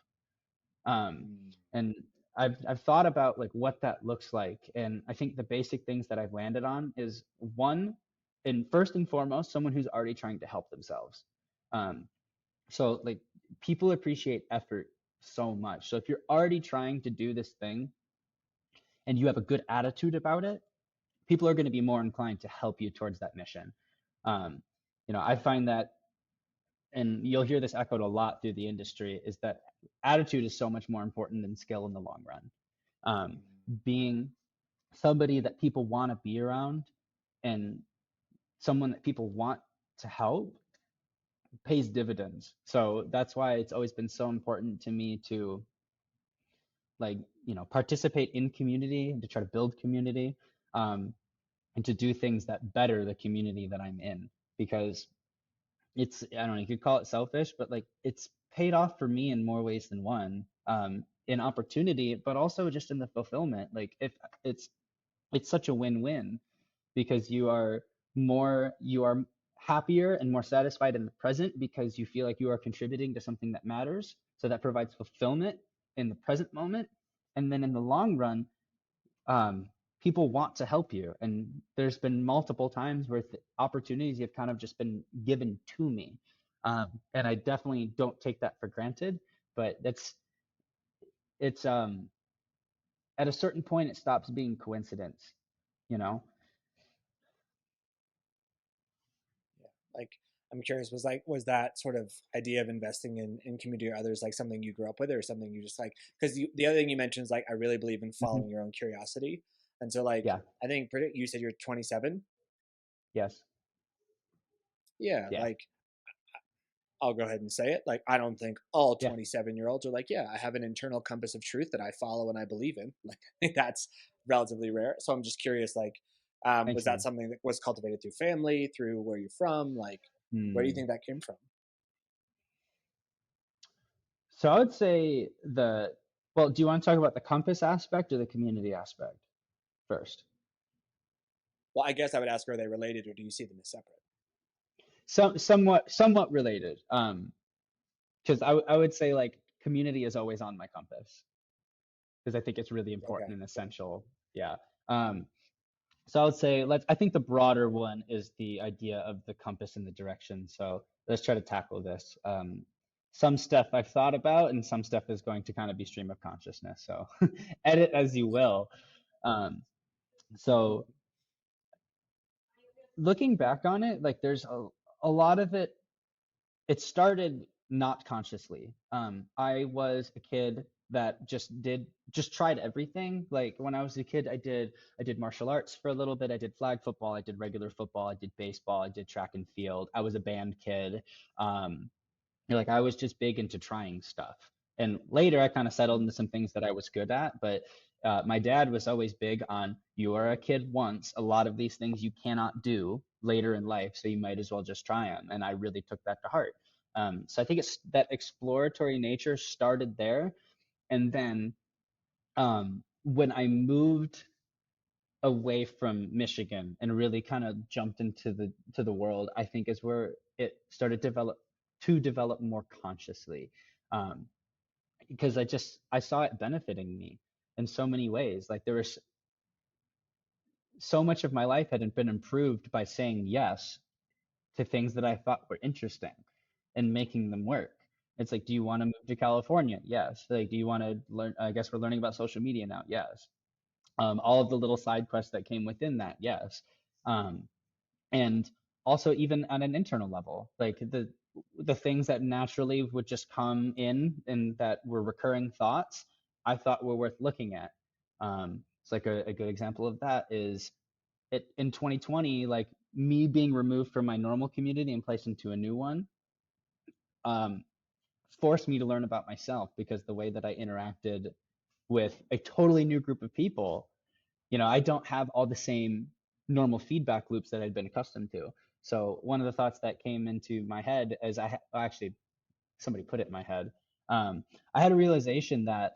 Um, Mm. and I've thought about like what that looks like, and I think the basic things that I've landed on is one, and first and foremost, someone who's already trying to help themselves. Um, so like people appreciate effort so much. So if you're already trying to do this thing and you have a good attitude about it, people are going to be more inclined to help you towards that mission. Um, I find that, and you'll hear this echoed a lot through the industry, is that attitude is so much more important than skill in the long run. Um, being somebody that people want to be around and someone that people want to help pays dividends. So that's why it's always been so important to me to like, participate in community and to try to build community, um, and to do things that better the community that I'm in. Because I don't know, you could call it selfish, but like it's paid off for me in more ways than one. In opportunity, but also just in the fulfillment. Like if it's such a win-win because you are happier and more satisfied in the present because you feel like you are contributing to something that matters. So that provides fulfillment in the present moment. And then in the long run, um, people want to help you. And there's been multiple times where opportunities have kind of just been given to me. And I definitely don't take that for granted, but it's at a certain point, it stops being coincidence, you know? Yeah. Like, I'm curious, was that sort of idea of investing in community or others like something you grew up with or something you just like? Because the other thing you mentioned is like I really believe in Hmm. following your own curiosity, and so like Yeah. I think you said you're 27. Yes. Yeah, Yeah. like I'll go ahead and say it. Like I don't think all Yeah. 27-year-olds are like, yeah, I have an internal compass of truth that I follow and I believe in. Like I think that's relatively rare. So I'm just curious, like, was Thanks, that man. something that was cultivated through family, through where you're from? Like, where do you Hmm. think that came from? So I would say well, do you want to talk about the compass aspect or the community aspect first? Well, I guess I would ask, are they related or do you see them as separate? Somewhat related. Because I would say like community is always on my compass because I think it's really Okay. important and essential. Yeah. Um, so I would say I think the broader one is the idea of the compass and the direction. So let's try to tackle this. Some stuff I've thought about and some stuff is going to kind of be stream of consciousness. So edit as you will. Um, so looking back on it, like there's a lot of it, it started not consciously. I was a kid that just tried everything. Like when I was a kid, I did martial arts for a little bit. I did flag football. I did regular football. I did baseball. I did track and field. I was a band kid. Um, like I was just big into trying stuff. And later I kind of settled into some things that I was good at, but my dad was always big on you are a kid once. A lot of these things you cannot do later in life, so you might as well just try them. And I really took that to heart. So I think it's that exploratory nature started there. And then when I moved away from Michigan and really kind of jumped into the world, I think is where it started to develop more consciously. Um, because I saw it benefiting me in so many ways. Like there was so much of my life had been improved by saying yes to things that I thought were interesting and making them work. It's like, do you want to move to California? Yes. Like, do you want to learn? I guess we're learning about social media now. Yes. All of the little side quests that came within that. Yes. Um, and also even on an internal level, like the things that naturally would just come in and that were recurring thoughts, I thought were worth looking at. It's like a good example of that is it in 2020, like me being removed from my normal community and placed into a new one, um, forced me to learn about myself because the way that I interacted with a totally new group of people, I don't have all the same normal feedback loops that I'd been accustomed to. So one of the thoughts that came into my head as actually somebody put it in my head, um, I had a realization that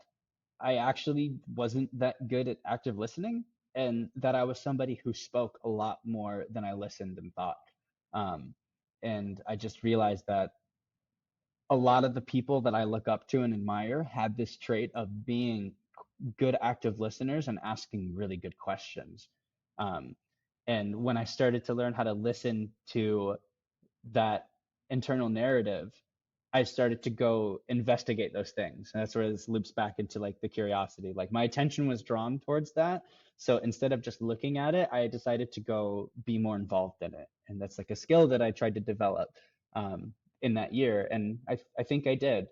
I actually wasn't that good at active listening, and that I was somebody who spoke a lot more than I listened and thought. Um, and I just realized that a lot of the people that I look up to and admire had this trait of being good active listeners and asking really good questions. Um, and when I started to learn how to listen to that internal narrative, I started to go investigate those things. And that's where this loops back into like the curiosity. Like my attention was drawn towards that. So instead of just looking at it, I decided to go be more involved in it. And that's like a skill that I tried to develop in that year. And I think I did.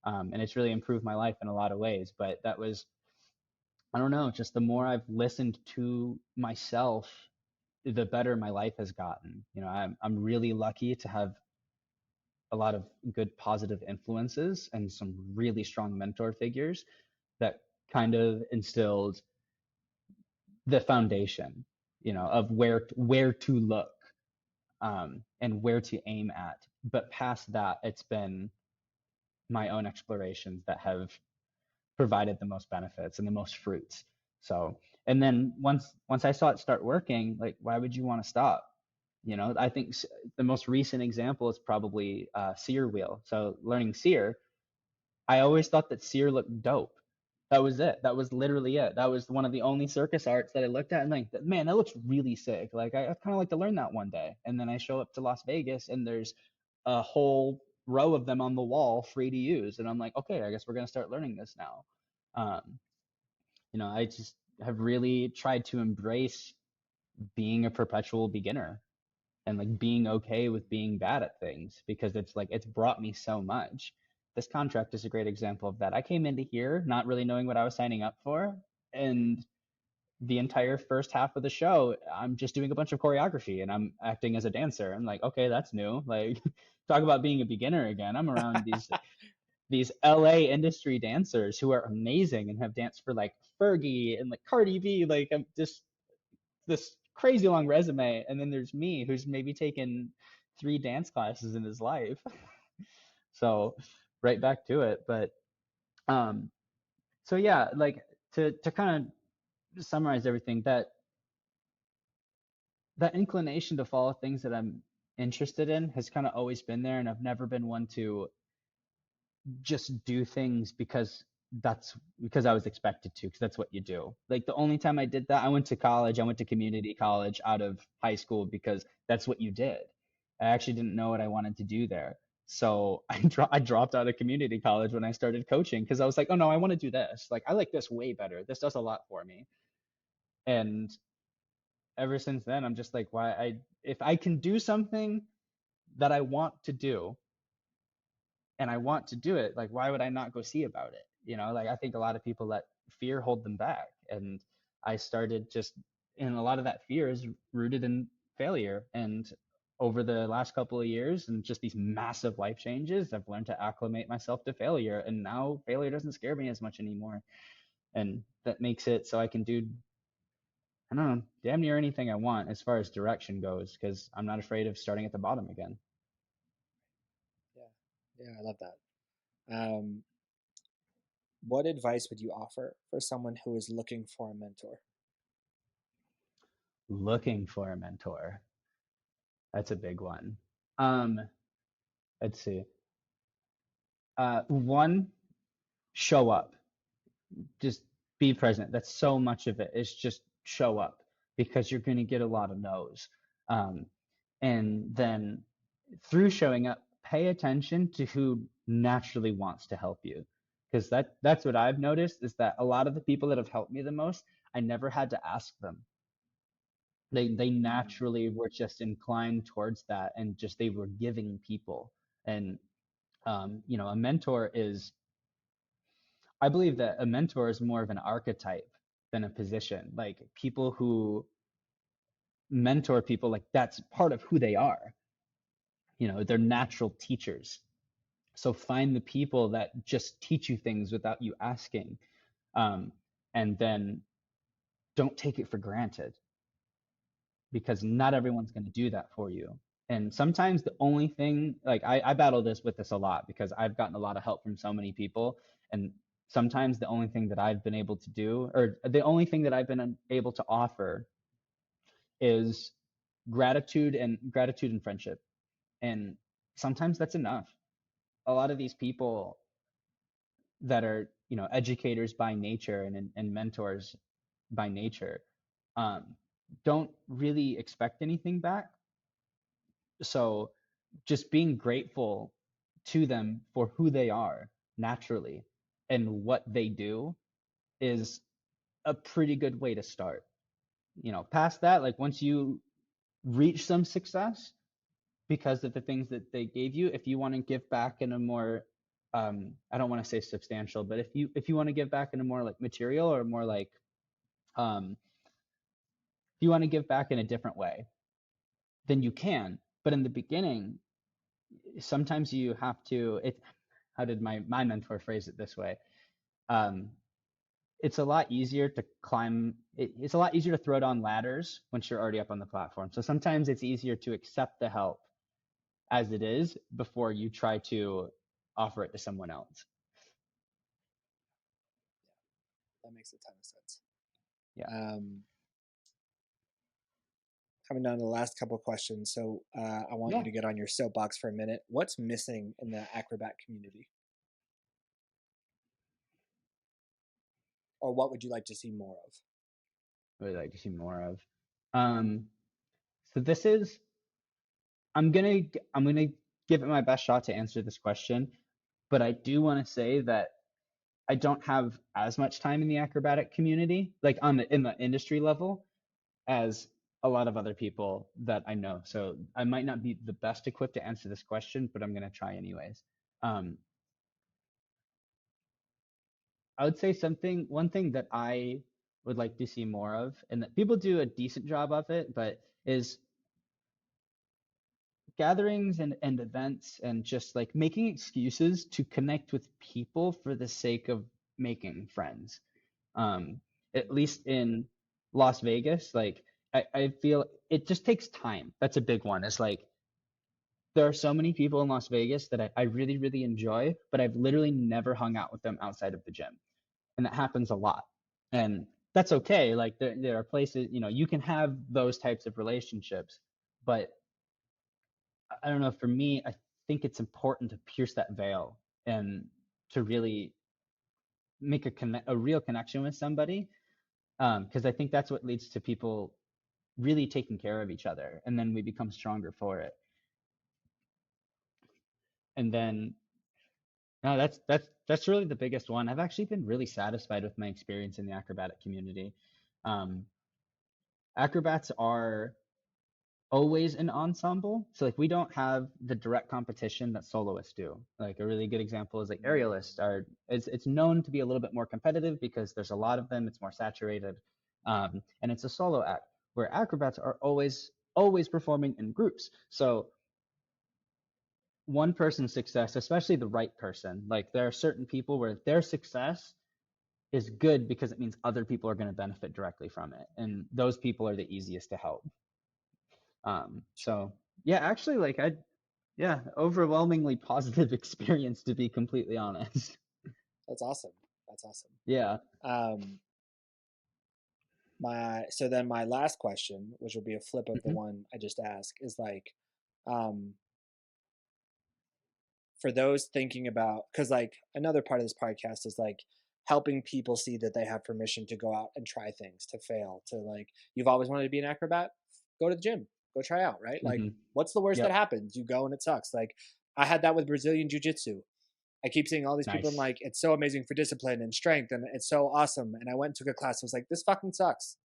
And it's really improved my life in a lot of ways. But that was, I don't know, just the more I've listened to myself, the better my life has gotten. I'm really lucky to have a lot of good positive influences and some really strong mentor figures that kind of instilled the foundation, of where to look, and where to aim at. But past that, it's been my own explorations that have provided the most benefits and the most fruits. So, and then once I saw it start working, like, why would you want to stop? I think the most recent example is probably seer wheel. So learning seer, I always thought that seer looked dope. That was it. That was literally it. That was one of the only circus arts that I looked at and like, man, that looks really sick. Like I'd kind of like to learn that one day. And then I show up to Las Vegas and there's a whole row of them on the wall free to use. And I'm like, okay, I guess we're gonna start learning this now. Um, I just have really tried to embrace being a perpetual beginner and like being okay with being bad at things because it's like it's brought me so much. This contract is a great example of that. I came into here not really knowing what I was signing up for, and the entire first half of the show, I'm just doing a bunch of choreography and I'm acting as a dancer. I'm like, okay, that's new. Like, talk about being a beginner again. I'm around these LA industry dancers who are amazing and have danced for like Fergie and like Cardi B. Like, I'm just this crazy long resume, and then there's me who's maybe taken 3 dance classes in his life. So right back to it. But um so yeah, like to kind of summarize everything, that that inclination to follow things that I'm interested in has kind of always been there, and I've never been one to just do things because I was expected to, because that's what you do. Like the only time I did that, I went to college, I went to community college out of high school because that's what you did. I actually didn't know what I wanted to do there. So I dropped out of community college when I started coaching because I was like, oh no, I want to do this. Like I like this way better. This does a lot for me. And ever since then, I'm just like, if I can do something that I want to do and I want to do it, like why would I not go see about it? Like I think a lot of people let fear hold them back. And I started and a lot of that fear is rooted in failure. And over the last couple of years and just these massive life changes, I've learned to acclimate myself to failure. And now failure doesn't scare me as much anymore. And that makes it so I can do, I don't know, damn near anything I want as far as direction goes, because I'm not afraid of starting at the bottom again. Yeah, I love that. What advice would you offer for someone who is looking for a mentor? Looking for a mentor. That's a big one. Um, let's see. One, show up. Just be present. That's so much of it. Is just show up because you're going to get a lot of no's. And then through showing up, pay attention to who naturally wants to help you. Because that's what I've noticed is that a lot of the people that have helped me the most, I never had to ask them. They naturally were just inclined towards that, and just they were giving people. And a mentor is, I believe that a mentor is more of an archetype than a position. Like people who mentor people, like that's part of who they are. They're natural teachers. So find the people that just teach you things without you asking. Um, and then don't take it for granted, because not everyone's going to do that for you. And sometimes the only thing, like I battle with this a lot because I've gotten a lot of help from so many people. And sometimes the only thing that I've been able to do, or the only thing that I've been able to offer, is gratitude and friendship. And sometimes that's enough. A lot of these people that are, educators by nature and mentors by nature, um, don't really expect anything back. So just being grateful to them for who they are naturally and what they do is a pretty good way to start. Past that, like once you reach some success because of the things that they gave you, if you want to give back in a more, I don't want to say substantial, but if you want to give back in a more like material, or more like, if you want to give back in a different way, then you can. But in the beginning, sometimes you have to, how did my mentor phrase it this way? Um, it's a lot easier to climb. It's a lot easier to throw down ladders once you're already up on the platform. So sometimes it's easier to accept the help as it is before you try to offer it to someone else. That makes a ton of sense. Yeah. Coming down to the last couple of questions. So I want you to get on your soapbox for a minute. What's missing in the acrobat community? Or what would you like to see more of? What would I like to see more of? So this is, I'm gonna give it my best shot to answer this question, but I do want to say that I don't have as much time in the acrobatic community, like in the industry level, as a lot of other people that I know. So I might not be the best equipped to answer this question, but I'm gonna try anyways. I would say one thing that I would like to see more of, and that people do a decent job of it, but is gatherings and events, and just like making excuses to connect with people for the sake of making friends. At least in Las Vegas, like I feel it just takes time. That's a big one. It's like there are so many people in Las Vegas that I really, really enjoy, but I've literally never hung out with them outside of the gym. And that happens a lot. And that's okay. Like there are places, you can have those types of relationships, but I don't know, for me, I think it's important to pierce that veil and to really make a real connection with somebody. Because I think that's what leads to people really taking care of each other, and then we become stronger for it. And then no, that's really the biggest one. I've actually been really satisfied with my experience in the acrobatic community. Um, Acrobats are always an ensemble. So like we don't have the direct competition that soloists do. Like a really good example is like aerialists are it's known to be a little bit more competitive because there's a lot of them, it's more saturated. And it's a solo act where acrobats are always performing in groups. So one person's success, especially the right person, like there are certain people where their success is good because it means other people are going to benefit directly from it. And those people are the easiest to help. So yeah, actually, yeah, overwhelmingly positive experience to be completely honest. That's awesome. That's awesome. Yeah. Um, so then my last question, which will be a flip of the Hmm. one I just asked, is like, um, for those thinking about, because like another part of this podcast is like helping people see that they have permission to go out and try things, to fail, to like, you've always wanted to be an acrobat, go to the gym, go try out, right? Like, Hmm. what's the worst that Yep. happens? You go and it sucks. Like, I had that with Brazilian jiu-jitsu. I keep seeing all these people and Nice. like, it's so amazing for discipline and strength and it's so awesome. And I went and took a class. I was like, this fucking sucks.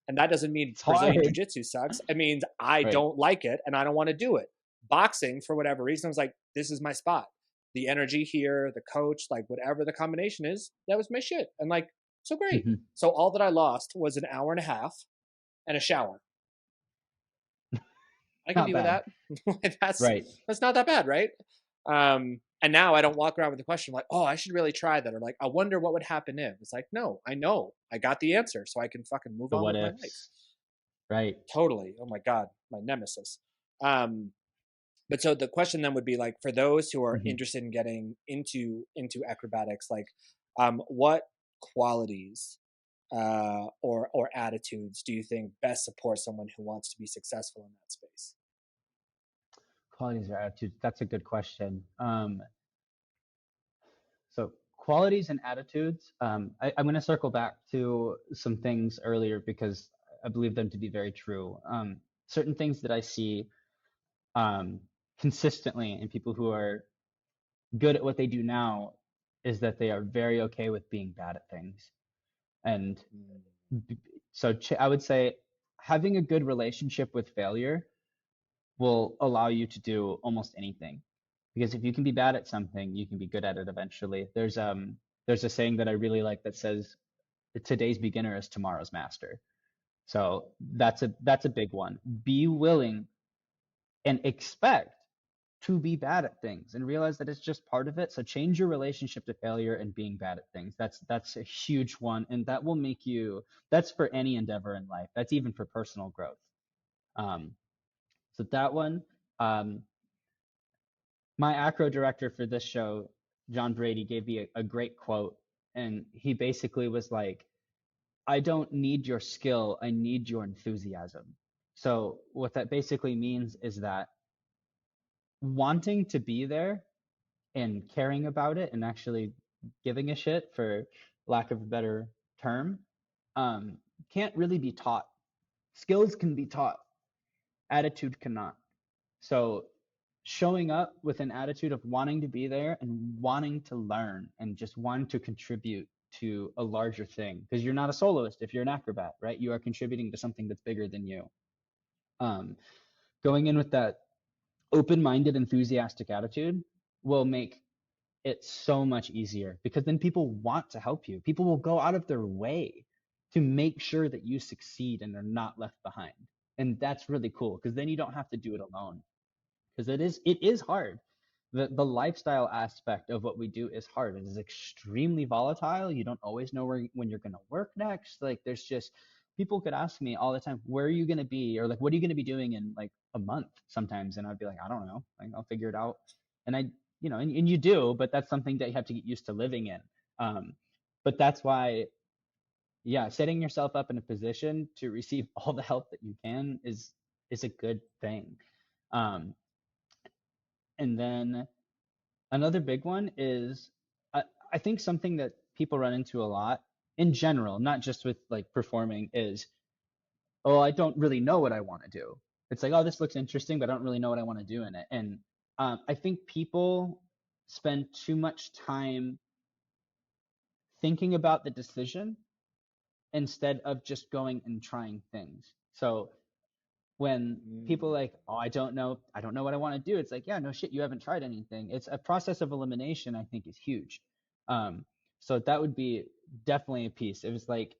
And that doesn't mean It's Brazilian hard. jiu-jitsu sucks. It means I Right. don't like it and I don't want to do it. Boxing, for whatever reason, I was like, this is my spot. The energy here, the coach, like whatever the combination is, that was my shit. And like, so great. Hmm. So all that I lost was an hour and a half and a shower. I can Not deal with bad. that. that's Right. that's not that bad, right? And now I don't walk around with the question like, oh, I should really try that, or like, I wonder what would happen if. It's like, no, I know, I got the answer, so I can fucking move The on what with my life. ifs. Right. Totally. Oh my god, my nemesis. Um, but so the question then would be like, for those who are Hmm. interested in getting into acrobatics, like, what qualities or attitudes do you think best support someone who wants to be successful in that space? Qualities or attitudes. That's a good question. So qualities and attitudes. I'm going to circle back to some things earlier because I believe them to be very true. Certain things that I see um, consistently in people who are good at what they do now is that they are very okay with being bad at things. And Mm. so I would say having a good relationship with failure will allow you to do almost anything. Because if you can be bad at something, you can be good at it eventually. There's a saying that I really like that says today's beginner is tomorrow's master. So that's a big one. Be willing and expect to be bad at things and realize that it's just part of it. So change your relationship to failure and being bad at things. That's a huge one, and that will make you. That's for any endeavor in life. That's even for personal growth. Um, so that one. Um, my acro director for this show, John Brady, gave me a great quote, and he basically was like, "I don't need your skill. I need your enthusiasm." So what that basically means is that wanting to be there and caring about it and actually giving a shit, for lack of a better term, can't really be taught. Skills can be taught, attitude cannot. So showing up with an attitude of wanting to be there and wanting to learn and just wanting to contribute to a larger thing, because you're not a soloist if you're an acrobat, right? You are contributing to something that's bigger than you. Um, Going in with that open-minded, enthusiastic attitude will make it so much easier, because then people want to help you. People will go out of their way to make sure that you succeed and are not left behind. And that's really cool because then you don't have to do it alone, because it is hard. The lifestyle aspect of what we do is hard. It is extremely volatile. You don't always know when you're going to work next. Like there's just people could ask me all the time, where are you going to be, or like what are you going to be doing in like a month sometimes, and I'd be like, I don't know, like I'll figure it out. And and you do, but that's something that you have to get used to living in. um but that's why yeah, setting yourself up in a position to receive all the help that you can is a good thing. Um, and then another big one is I, I think something that people run into a lot in general, not just with like performing, is, oh, I don't really know what I want to do. It's like, oh, this looks interesting, but I don't really know what I want to do in it. And I think people spend too much time thinking about the decision instead of just going and trying things. So when people Mm, like, oh, I don't know what I want to do. It's like, yeah, no shit, you haven't tried anything. It's a process of elimination, I think, is huge. Um, so that would be definitely a piece. It was like,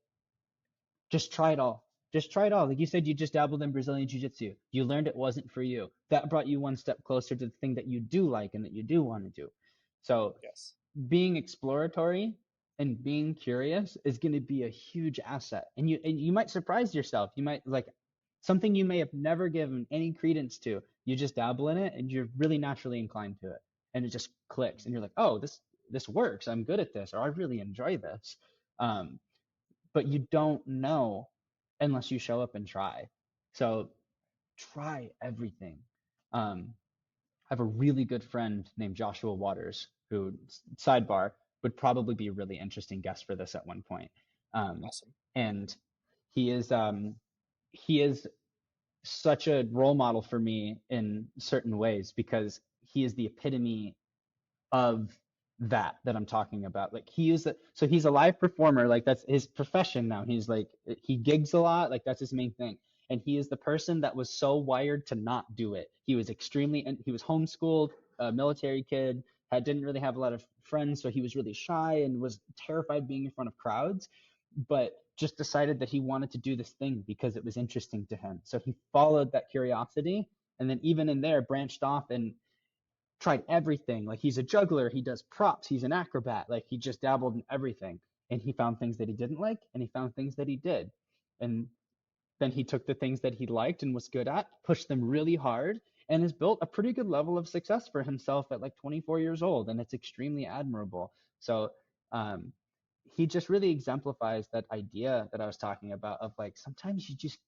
just try it all. Just try it all. Like you said, you just dabbled in Brazilian Jiu-Jitsu. You learned it wasn't for you. That brought you one step closer to the thing that you do like and that you do want to do. So yes. being exploratory and being curious is going to be a huge asset. And you might surprise yourself. You might like something you may have never given any credence to. You just dabble in it and you're really naturally inclined to it. And it just clicks and you're like, oh, this works. I'm good at this, or I really enjoy this. Um, but you don't know unless you show up and try. So try everything. I have a really good friend named Joshua Waters, who, sidebar, would probably be a really interesting guest for this at one point. Um, Awesome. and he is such a role model for me in certain ways because he is the epitome of that I'm talking about. Like so he's a live performer, like that's his profession now. He's like he gigs a lot, like that's his main thing. And he is the person that was so wired to not do it. He was he was homeschooled, a military kid, didn't really have a lot of friends, so he was really shy and was terrified being in front of crowds, but just decided that he wanted to do this thing because it was interesting to him. So he followed that curiosity and then even in there branched off and tried everything. Like he's a juggler, he does props, he's an acrobat, like he just dabbled in everything. And he found things that he didn't like and he found things that he did. And then he took the things that he liked and was good at, pushed them really hard, and has built a pretty good level of success for himself at like 24 years old. And it's extremely admirable. So um, he just really exemplifies that idea that I was talking about of like sometimes you just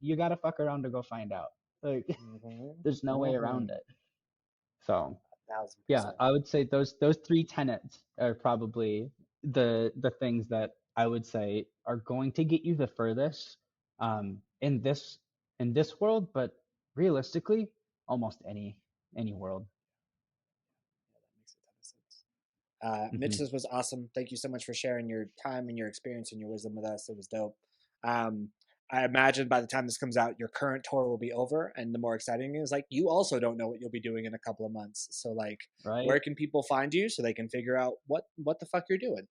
you gotta fuck around to go find out. Like Mm-hmm. there's no way Mm-hmm. around it. So yeah, 1,000%. I would say those three tenets are probably the things that I would say are going to get you the furthest in this world, but realistically, almost any world. Yeah, that makes a ton of sense. Mitch, Hmm. this was awesome. Thank you so much for sharing your time and your experience and your wisdom with us. It was dope. Um, I imagine by the time this comes out, your current tour will be over, and the more exciting is like you also don't know what you'll be doing in a couple of months. So like, Right? where can people find you so they can figure out what the fuck you're doing?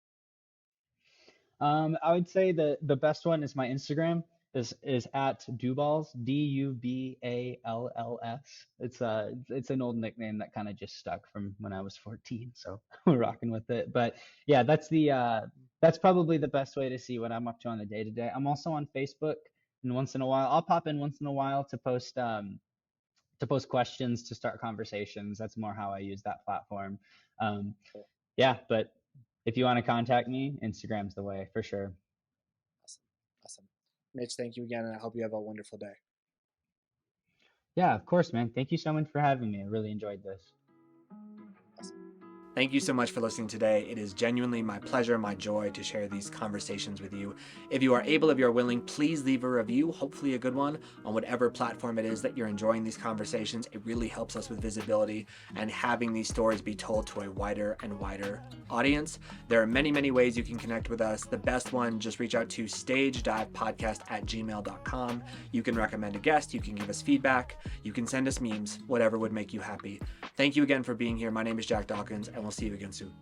I would say the best one is my Instagram is at DuBalls, DuBalls. It's an old nickname that kind of just stuck from when I was 14, so we're rocking with it. But yeah, that's probably the best way to see what I'm up to on the day to day. I'm also on Facebook, and once in a while I'll pop in once in a while to post questions to start conversations. That's more how I use that platform. Um, Cool. yeah, but if you want to contact me, Instagram's the way for sure. Awesome. Awesome. Mitch, thank you again, and I hope you have a wonderful day. Yeah, of course, man. Thank you so much for having me. I really enjoyed this. Awesome. Thank you so much for listening today. It is genuinely my pleasure, my joy to share these conversations with you. If you are able, if you're willing, please leave a review, hopefully a good one, on whatever platform it is that you're enjoying these conversations. It really helps us with visibility and having these stories be told to a wider and wider audience. There are many, many ways you can connect with us. The best one, just reach out to stagedivepodcast@gmail.com. You can recommend a guest, you can give us feedback, you can send us memes, whatever would make you happy. Thank you again for being here. My name is Jack Dawkins, and we'll see you again soon.